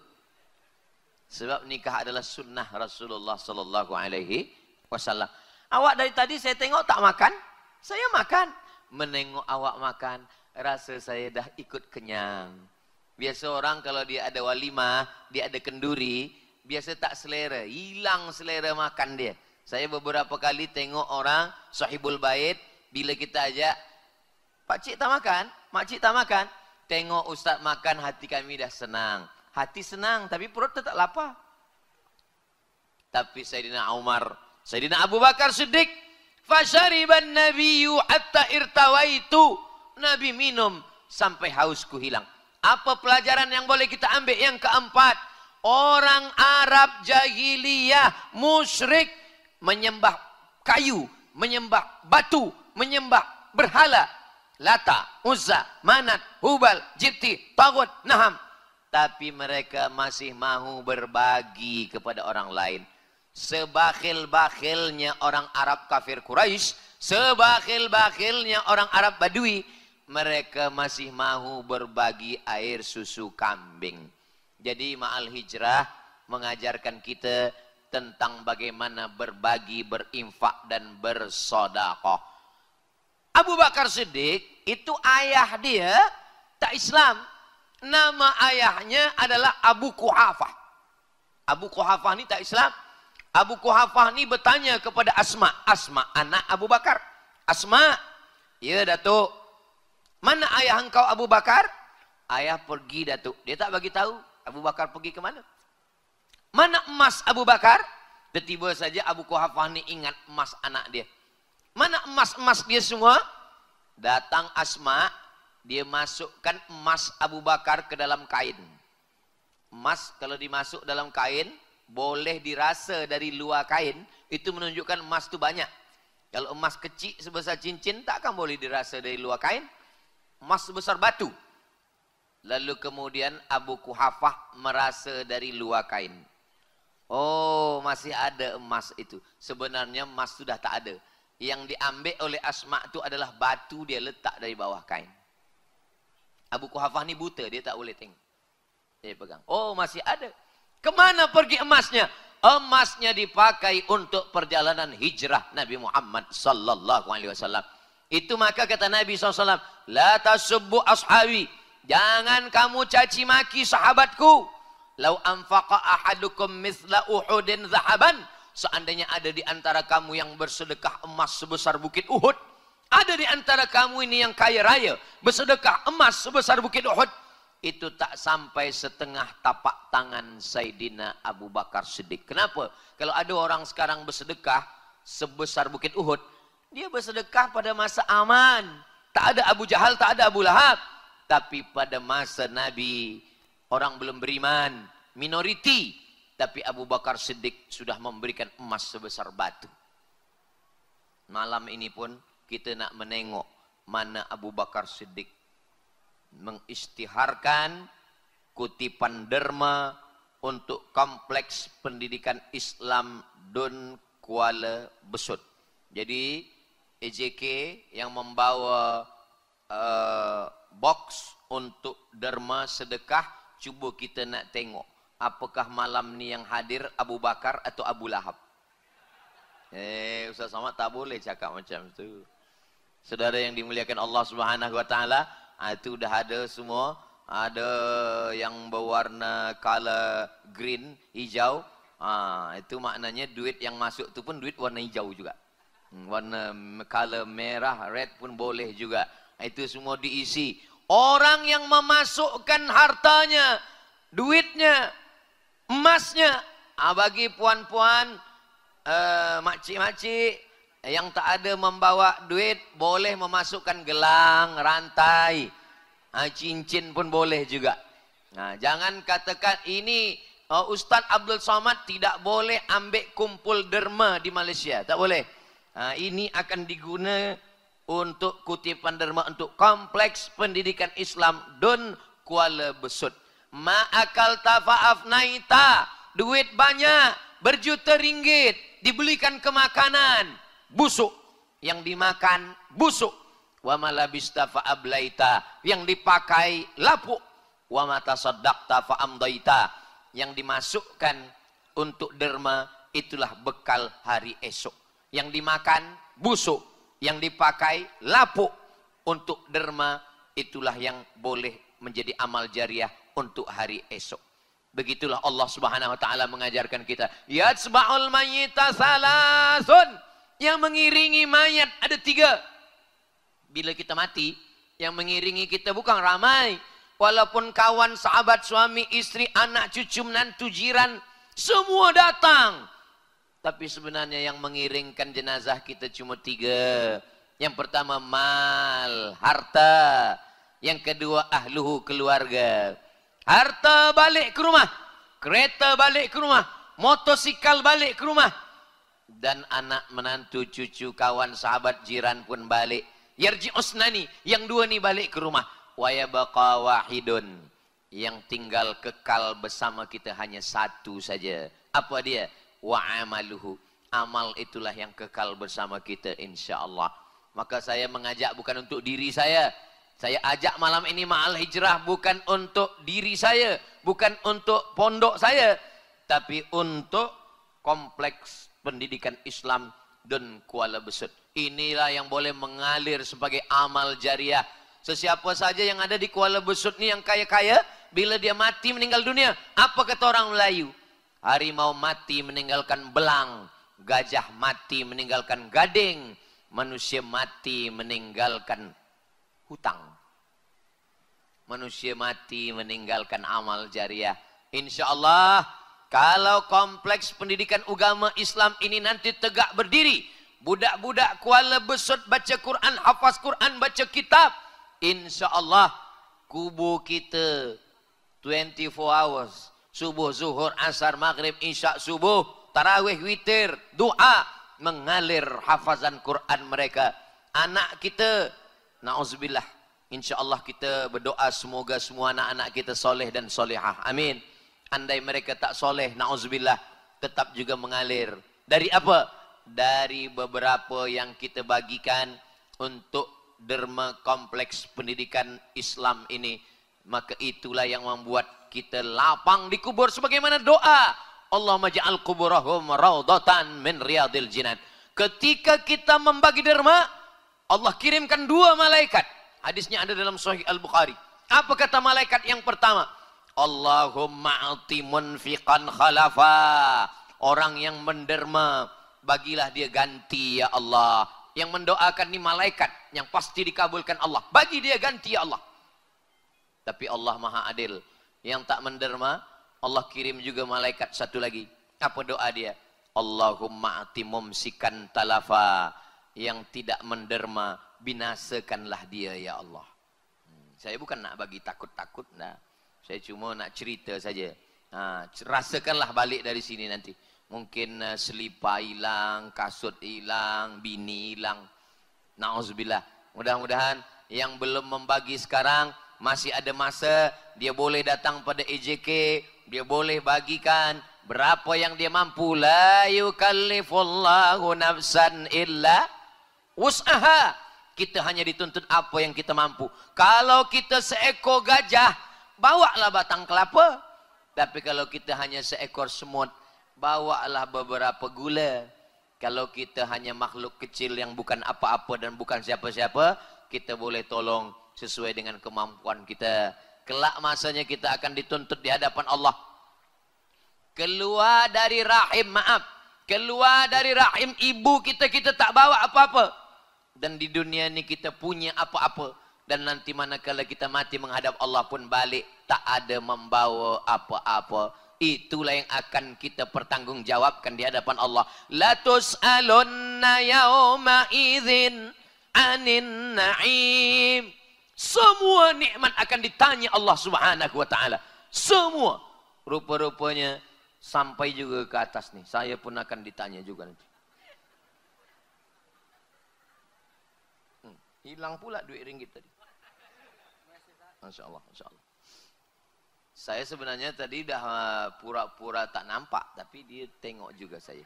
Sebab nikah adalah sunnah Rasulullah sallallahu alaihi wasallam. Awak dari tadi saya tengok tak makan, saya makan. Menengok awak makan, rasa saya dah ikut kenyang. Biasa orang kalau dia ada walimah, dia ada kenduri, biasa tak selera, hilang selera makan dia. Saya beberapa kali tengok orang sahibul bait, bila kita ajak, pakcik tak makan, makcik tak makan. Tengok ustaz makan, hati kami dah senang. Hati senang, tapi perut tetap lapar. Tapi Sayyidina Umar, Sayyidina Abu Bakar Siddiq, fasyariban nabiyyu hatta irtawaitu. Nabi minum sampai hausku hilang. Apa pelajaran yang boleh kita ambil? Yang keempat, orang Arab jahiliyah, musyrik, menyembah kayu, menyembah batu, menyembah berhala. Lata, Uzza, Manat, Hubal, Jibti, Tagut, Naham. Tapi mereka masih mahu berbagi kepada orang lain. Sebakhil-bakhilnya orang Arab kafir Quraisy, sebakhil-bakhilnya orang Arab Badui, mereka masih mahu berbagi air susu kambing. Jadi ma'al hijrah mengajarkan kita tentang bagaimana berbagi, berinfak dan bersedekah. Abu Bakar Siddiq itu ayah dia tak Islam. Nama ayahnya adalah Abu Quhafah. Abu Quhafah ni tak Islam. Abu Quhafah ni bertanya kepada Asma. Asma anak Abu Bakar. Asma, ya Datuk, mana ayah engkau Abu Bakar? Ayah pergi Datuk. Dia tak bagi tahu Abu Bakar pergi ke mana. Mana emas Abu Bakar? Tiba-tiba saja Abu Quhafah ni ingat emas anak dia. Mana emas-emas dia semua? Datang Asma, dia masukkan emas Abu Bakar ke dalam kain. Emas kalau dimasuk dalam kain, boleh dirasa dari luar kain, itu menunjukkan emas itu banyak. Kalau emas kecil sebesar cincin, tak akan boleh dirasa dari luar kain. Emas sebesar batu. Lalu kemudian Abu Kuhafah merasa dari luar kain. Oh, masih ada emas itu. Sebenarnya emas sudah tak ada. Yang diambil oleh Asma itu adalah batu, dia letak dari bawah kain. Abu Kuhafah ni buta, dia tak boleh tengok. Dia pegang. Oh, masih ada. Kemana pergi emasnya? Emasnya dipakai untuk perjalanan hijrah Nabi Muhammad sallallahu alaihi wasallam. Itu maka kata Nabi SAW, la tasubbu ashabi. Jangan kamu caci maki sahabatku. Lau anfaqa ahadukum mithla Uhudin zahaban. Seandainya ada di antara kamu yang bersedekah emas sebesar bukit Uhud. Ada di antara kamu ini yang kaya raya. Bersedekah emas sebesar bukit Uhud. Itu tak sampai setengah tapak tangan Sayyidina Abu Bakar Siddiq. Kenapa? Kalau ada orang sekarang bersedekah sebesar bukit Uhud. Dia bersedekah pada masa aman. Tak ada Abu Jahal, tak ada Abu Lahab. Tapi pada masa Nabi, orang belum beriman, minoriti. Tapi Abu Bakar Siddiq sudah memberikan emas sebesar batu. Malam ini pun kita nak menengok mana Abu Bakar Siddiq mengisytiharkan kutipan derma untuk kompleks pendidikan Islam Dun Kuala Besut. Jadi EJK yang membawa box untuk derma sedekah, cuba kita nak tengok apakah malam ni yang hadir Abu Bakar atau Abu Lahab. Ustaz Somad tak boleh cakap macam tu. Saudara yang dimuliakan Allah Subhanahu wa taala, itu dah ada semua. Ada yang berwarna color green, hijau. Itu maknanya duit yang masuk tu pun duit warna hijau juga. Warna color merah, red pun boleh juga. Itu semua diisi. Orang yang memasukkan hartanya, duitnya, emasnya, bagi puan-puan, makcik-makcik yang tak ada membawa duit, boleh memasukkan gelang, rantai, cincin pun boleh juga. Jangan katakan ini Ustaz Abdul Somad tidak boleh ambil kumpul derma di Malaysia. Tak boleh. Ini akan diguna untuk kutipan derma untuk kompleks pendidikan Islam Dun Kuala Besut. Ma'akal tafa'afnaita, duit banyak, berjuta ringgit, dibelikan ke makanan, busuk. Yang dimakan, busuk. Wa malabista fa'ablaita, yang dipakai, lapuk. Wa matasaddaqta fa'amdaita, yang dimasukkan untuk derma, itulah bekal hari esok. Yang dimakan, busuk. Yang dipakai, lapuk. Untuk derma, itulah yang boleh menjadi amal jariah untuk hari esok. Begitulah Allah Subhanahu wa taala mengajarkan kita. Yatsba'ul mayyita salasun. Yang mengiringi mayat ada 3. Bila kita mati, yang mengiringi kita bukan ramai. Walaupun kawan, sahabat, suami, istri, anak, cucu, menantu, jiran, semua datang. Tapi sebenarnya yang mengiringkan jenazah kita cuma 3. Yang pertama mal, harta. Yang kedua ahluhu, keluarga. Harta balik ke rumah, kereta balik ke rumah, motosikal balik ke rumah. Dan anak, menantu, cucu, kawan, sahabat, jiran pun balik. Yarji usnani, yang 2 ni balik ke rumah. Wa yabqa wahidun, yang tinggal kekal bersama kita hanya 1 saja. Apa dia? Wa amaluhu, amal itulah yang kekal bersama kita insya-Allah. Maka saya mengajak bukan untuk diri saya. Saya ajak malam ini Ma'al Hijrah bukan untuk diri saya, bukan untuk pondok saya, tapi untuk kompleks pendidikan Islam Dun Kuala Besut. Inilah yang boleh mengalir sebagai amal jariah. Sesiapa saja yang ada di Kuala Besut ni yang kaya-kaya, bila dia mati meninggal dunia, apa kata orang Melayu? Harimau mati meninggalkan belang, gajah mati meninggalkan gading, manusia mati meninggalkan hutang. Manusia mati meninggalkan amal jariah. Insya Allah, kalau kompleks pendidikan agama Islam ini nanti tegak berdiri, budak-budak Kuala Besut baca Quran, hafaz Quran, baca kitab, insya Allah kubur kita 24 hours, subuh, zuhur, asar, maghrib, isya, subuh, tarawih, witir, doa, mengalir hafazan Quran mereka. Anak kita, na'udzubillah, insya Allah kita berdoa semoga semua anak-anak kita soleh dan solehah, amin. Andai mereka tak soleh, na'udzubillah, tetap juga mengalir. Dari apa? Dari beberapa yang kita bagikan untuk derma kompleks pendidikan Islam ini. Maka itulah yang membuat kita lapang di kubur sebagaimana doa. Allahumma ja'al kuburahum raudatan min riyadil jinan. Ketika kita membagi derma, Allah kirimkan 2 malaikat. Hadisnya ada dalam Sahih Al-Bukhari. Apa kata malaikat yang pertama? Allahumma a'ti munfiqan khalafa. Orang yang menderma, bagilah dia ganti ya Allah. Yang mendoakan ni malaikat yang pasti dikabulkan Allah. Bagi dia ganti ya Allah. Tapi Allah Maha Adil. Yang tak menderma, Allah kirim juga malaikat satu lagi. Apa doa dia? Allahumma ati mumsikan talafa. Yang tidak menderma, binasakanlah dia ya Allah. Saya bukan nak bagi takut-takut. Nah. Saya cuma nak cerita saja. Rasakanlah balik dari sini nanti. Mungkin selipar hilang, kasut hilang, bini hilang. Na'udzubillah. Mudah-mudahan yang belum membagi sekarang, masih ada masa, dia boleh datang pada EJK, dia boleh bagikan berapa yang dia mampu. La yukallifullahu nafsan illa wus'aha. Kita hanya dituntut apa yang kita mampu. Kalau kita seekor gajah, bawalah batang kelapa. Tapi kalau kita hanya seekor semut, bawalah beberapa gula. Kalau kita hanya makhluk kecil yang bukan apa-apa dan bukan siapa-siapa, kita boleh tolong sesuai dengan kemampuan kita. Kelak masanya kita akan dituntut di hadapan Allah. Keluar dari rahim, maaf, keluar dari rahim ibu kita, kita tak bawa apa-apa. Dan di dunia ini kita punya apa-apa. Dan nanti manakala kita mati menghadap Allah pun balik, tak ada membawa apa-apa. Itulah yang akan kita pertanggungjawabkan di hadapan Allah. La tus'alunna yawma idzin anin na'im. Semua nikmat akan ditanya Allah Subhanahu wa taala. Semua. Rupa-rupanya sampai juga ke atas nih. Saya pun akan ditanya juga nanti. Hilang pula duit ringgit tadi. Masya Allah, Masya Allah. Saya sebenarnya tadi dah pura-pura tak nampak, tapi dia tengok juga saya.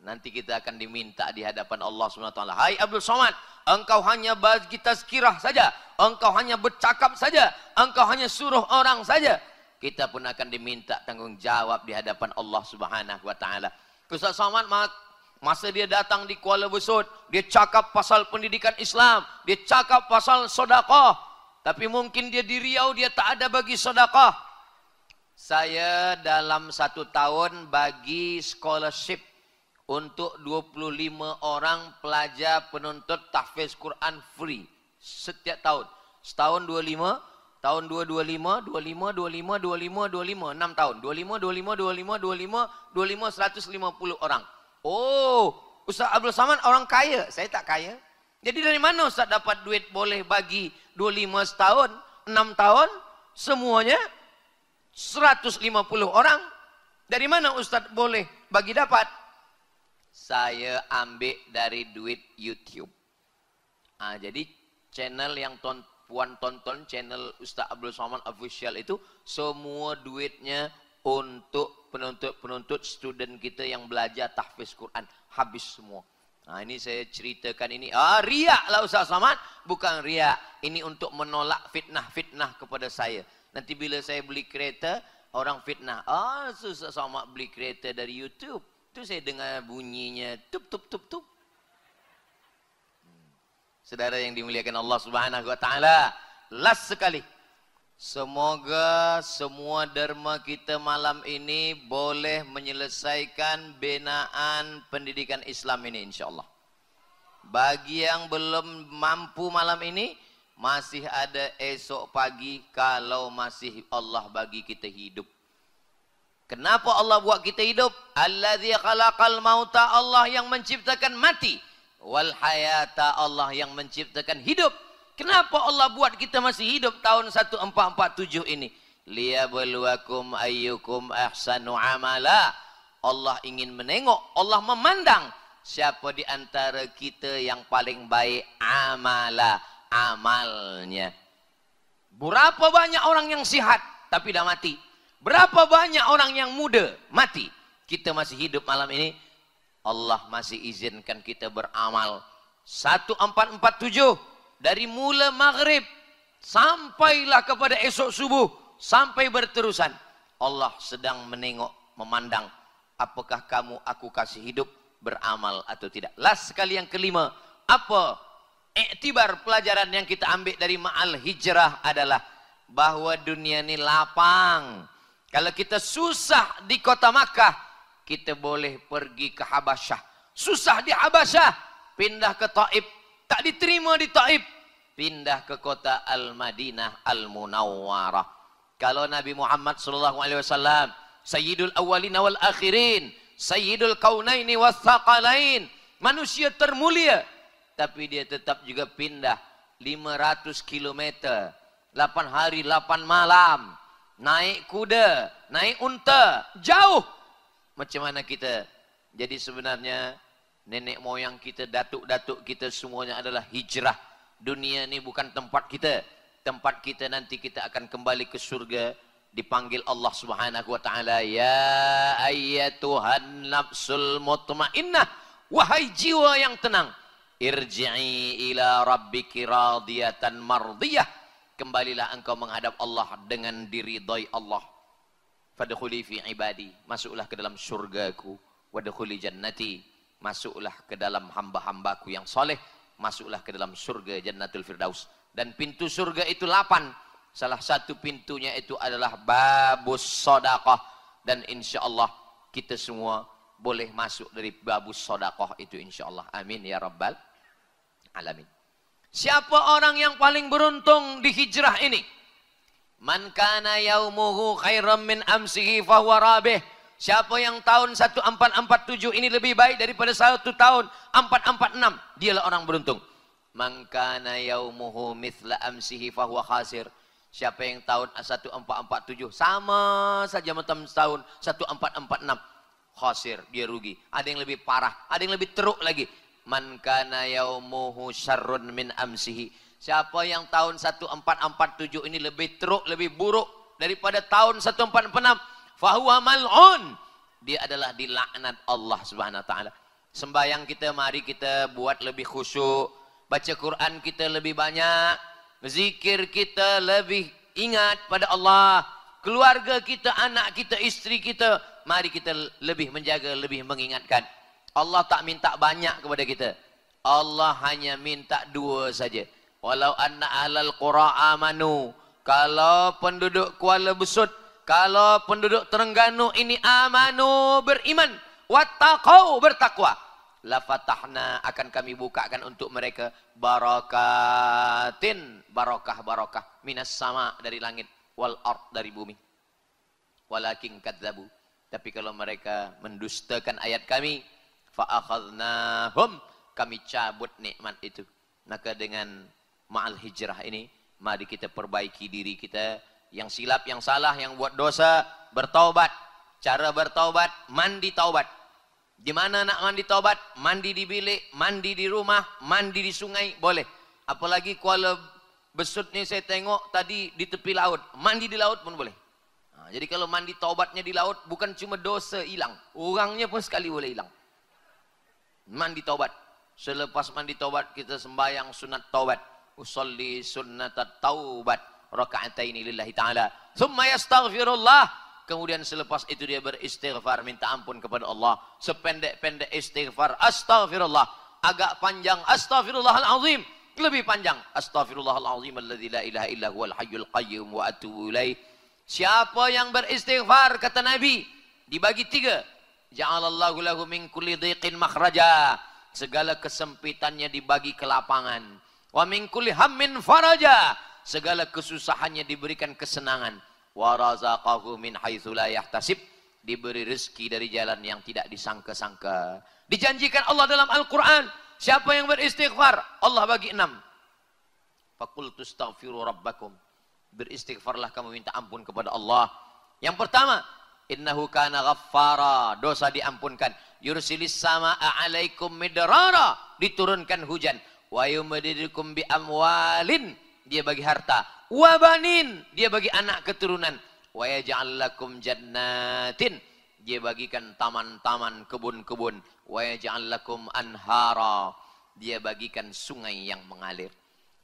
Nanti kita akan diminta di hadapan Allah SWT. Hai Abdul Somad, engkau hanya bagi tazkirah saja, engkau hanya bercakap saja, engkau hanya suruh orang saja. Kita pun akan diminta tanggung jawab di hadapan Allah Subhanahu wa taala. Ustaz Somad masa dia datang di Kuala Besut, dia cakap pasal pendidikan Islam, dia cakap pasal sedekah. Tapi mungkin dia di Riau, dia tak ada bagi sedekah. Saya dalam 1 tahun bagi scholarship untuk 25 orang pelajar penuntut tahfiz Quran free. Setiap tahun. Setahun 25, tahun 225, 25, 25, 25, 25, 6 tahun. 25, 25, 25, 25, 25, 150 orang. Oh, Ustaz Abdul Samad orang kaya. Saya tak kaya. Jadi dari mana Ustaz dapat duit boleh bagi 25 setahun, 6 tahun, semuanya 150 orang. Dari mana Ustaz boleh bagi dapat? Saya ambil dari duit YouTube. Jadi channel yang puan tonton, channel Ustaz Abdul Somad Official itu, semua duitnya untuk penuntut-penuntut student kita yang belajar tahfiz Quran. Habis semua. Ini saya ceritakan ini. Riak lah Ustaz Somad. Bukan riak. Ini untuk menolak fitnah-fitnah kepada saya. Nanti bila saya beli kereta, orang fitnah. Ustaz Somad beli kereta dari YouTube. Itu saya dengar bunyinya tup tup tup tup. Saudara yang dimuliakan Allah Subhanahu wa taala, last sekali. Semoga semua derma kita malam ini boleh menyelesaikan binaan pendidikan Islam ini insyaAllah. Bagi yang belum mampu malam ini, masih ada esok pagi kalau masih Allah bagi kita hidup. Kenapa Allah buat kita hidup? Allazi khalaqal mauta, Allah yang menciptakan mati. Wal hayata, Allah yang menciptakan hidup. Kenapa Allah buat kita masih hidup tahun 1447 ini? Liyabluwakum ayyukum ahsanu amala. Allah ingin menengok, Allah memandang siapa di antara kita yang paling baik amalnya. Berapa banyak orang yang sihat tapi dah mati? Berapa banyak orang yang muda mati? Kita masih hidup malam ini. Allah masih izinkan kita beramal. 1447 dari mula maghrib sampailah kepada esok subuh, sampai berterusan. Allah sedang menengok, memandang. Apakah kamu aku kasih hidup beramal atau tidak? Last sekali yang kelima. Apa iktibar pelajaran yang kita ambil dari ma'al hijrah adalah bahwa dunia ini lapang. Kalau kita susah di kota Makkah, kita boleh pergi ke Habasyah. Susah di Habasyah, pindah ke Taif. Tak diterima di Taif, pindah ke kota Al-Madinah Al-Munawwarah. Kalau Nabi Muhammad SAW, Sayyidul Awwalin wal Akhirin, Sayyidul Kaunaini was Thaqalain, manusia termulia, tapi dia tetap juga pindah 500 kilometer, 8 hari 8 malam, naik kuda, naik unta, jauh. Macam mana kita? Jadi sebenarnya nenek moyang kita, datuk-datuk kita semuanya adalah hijrah. Dunia ini bukan tempat kita. Tempat kita nanti kita akan kembali ke surga, dipanggil Allah Subhanahu wa taala, ya ayyatuhan nafsul mutmainnah, wahai jiwa yang tenang, irji'i ila rabbiki radiyatan mardiyah, kembalilah engkau menghadap Allah dengan diridhai Allah. Fadkhuli fi ibadi, masuklah ke dalam surgaku. Wadkhuli jannati, masuklah ke dalam hamba-hambaku yang soleh. Masuklah ke dalam surga Jannatul Firdaus. Dan pintu surga itu 8. Salah satu pintunya itu adalah babus sedekah. Dan insya Allah kita semua boleh masuk dari babus sedekah itu insya Allah. Amin ya rabbal alamin. Siapa orang yang paling beruntung di hijrah ini? Man kana yaumuhu khairan min amsihi fahuwa rabih. Siapa yang tahun 1447 ini lebih baik daripada satu tahun 446, dialah orang beruntung. Man kana yaumuhu mithla amsihi fahuwa khasir. Siapa yang tahun 1447 sama saja macam tahun 1446, khasir, dia rugi. Ada yang lebih parah, ada yang lebih teruk lagi. Man kana yaumuhu syarrun min amsihi. Siapa yang tahun 1447 ini lebih teruk, lebih buruk daripada tahun 1446, fahuwa mal'un. Dia adalah dilaknat Allah Subhanahu wa taala. Sembahyang kita mari kita buat lebih khusyuk, baca Quran kita lebih banyak, zikir kita lebih ingat pada Allah, keluarga kita, anak kita, isteri kita, mari kita lebih menjaga, lebih mengingatkan. Allah tak minta banyak kepada kita. Allah hanya minta 2 saja. Walau anna ahlal qura amanu, kalau penduduk Kuala Besut, kalau penduduk Terengganu ini amanu, beriman, wattaqau, bertakwa, la fatahna, akan kami bukakan untuk mereka barakatin, barakah minas sama, dari langit, wal ard, dari bumi. Walakin kadzabu, tapi kalau mereka mendustakan ayat kami, fa akhadnahum, kami cabut nikmat itu. Maka dengan ma'al hijrah ini, mari kita perbaiki diri kita. Yang silap, yang salah, yang buat dosa, bertaubat. Cara bertaubat, mandi taubat. Di mana nak mandi taubat? Mandi di bilik, mandi di rumah, mandi di sungai, boleh. Apalagi Kuala Besut ni saya tengok tadi di tepi laut. Mandi di laut pun boleh. Jadi kalau mandi taubatnya di laut, bukan cuma dosa hilang, orangnya pun sekali boleh hilang. Mandi taubat. Selepas mandi taubat, kita sembahyang sunat taubat. Usolli sunnatat taubat raka'ataini lillahi ta'ala. Thumma yastaghfirullah. Kemudian selepas itu dia beristighfar, minta ampun kepada Allah. Sependek-pendek istighfar, astaghfirullah. Agak panjang, astaghfirullahalazim. Lebih panjang, astaghfirullahalazim alladzi la ilaha illa huwal hayyul qayyum wa atubu ilaih. Siapa yang beristighfar, kata Nabi, dibagi 3. Ja'alallahu lahu min kulli dhiqin makhraja. Segala kesempitannya dibagi ke lapangan. Wa min kulli hammin faraja, segala kesusahannya diberikan kesenangan. Wa razaqahu min haitsu la yahtasib, diberi rezeki dari jalan yang tidak disangka-sangka. Dijanjikan Allah dalam Al-Quran, siapa yang beristighfar, Allah bagi 6. Faqultu astaghfiru rabbakum. Beristighfarlah kamu, minta ampun kepada Allah. Yang pertama, innahu kana ghaffara, dosa diampunkan. Yursilis samaa alaikum midrara, diturunkan hujan. Wa yumdidukum bi amwalin, dia bagi harta. Wa banin, dia bagi anak keturunan. Wa yaj'al lakum jannatin, dia bagikan taman-taman, kebun-kebun. Wa yaj'al lakum anhara, dia bagikan sungai yang mengalir.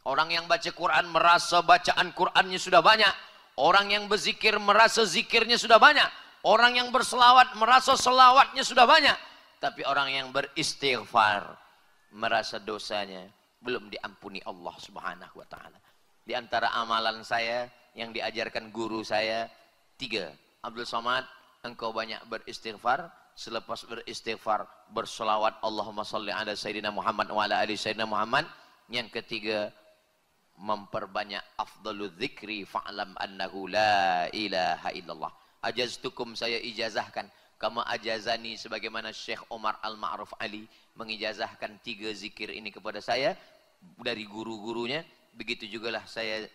Orang yang baca Quran merasa bacaan Qurannya sudah banyak. Orang yang berzikir merasa zikirnya sudah banyak. Orang yang berselawat merasa selawatnya sudah banyak. Tapi orang yang beristighfar merasa dosanya belum diampuni Allah Subhanahu wa ta'ala. Di antara amalan saya yang diajarkan guru saya 3. Abdul Somad, engkau banyak beristighfar. Selepas beristighfar, berselawat Allahumma salli ala Sayyidina Muhammad wa ala ali Sayyidina Muhammad. Yang ketiga, memperbanyak afdalul dzikri fa'lam annahu la ilaha illallah. Ajaztukum, saya ijazahkan. Kama ajazani, sebagaimana Syekh Omar Al-Ma'ruf Ali mengijazahkan 3 zikir ini kepada saya dari guru-gurunya. Begitu jugalah saya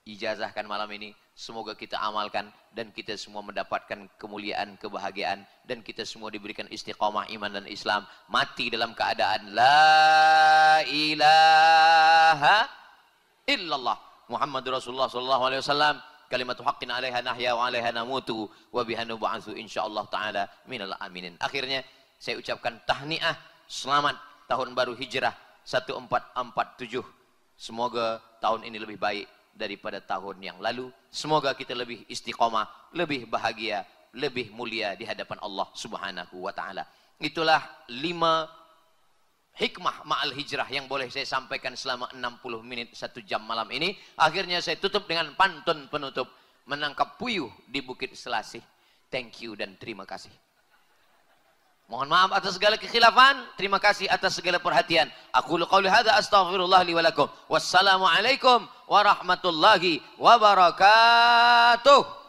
ijazahkan malam ini. Semoga kita amalkan dan kita semua mendapatkan kemuliaan, kebahagiaan, dan kita semua diberikan istiqamah iman dan Islam, mati dalam keadaan la ilaha illallah Muhammadur Rasulullah sallallahu alaihi wasallam. Kalimatu haqqin 'alaiha nahya wa 'alaiha namutu wa biha nub'atsu insyaallah taala minal aminin. Akhirnya saya ucapkan tahniah, selamat tahun baru Hijrah 1447. Semoga tahun ini lebih baik daripada tahun yang lalu. Semoga kita lebih istiqomah, lebih bahagia, lebih mulia di hadapan Allah Subhanahu wa taala. Itulah 5 hikmah ma'al hijrah yang boleh saya sampaikan selama 60 menit 1 jam malam ini. Akhirnya saya tutup dengan pantun penutup, menangkap puyuh di Bukit Selasih. Thank you dan terima kasih. Mohon maaf atas segala kekhilafan, terima kasih atas segala perhatian. Aku qouli hadza astaghfirullah li wa lakum. Wassalamualaikum warahmatullahi wabarakatuh.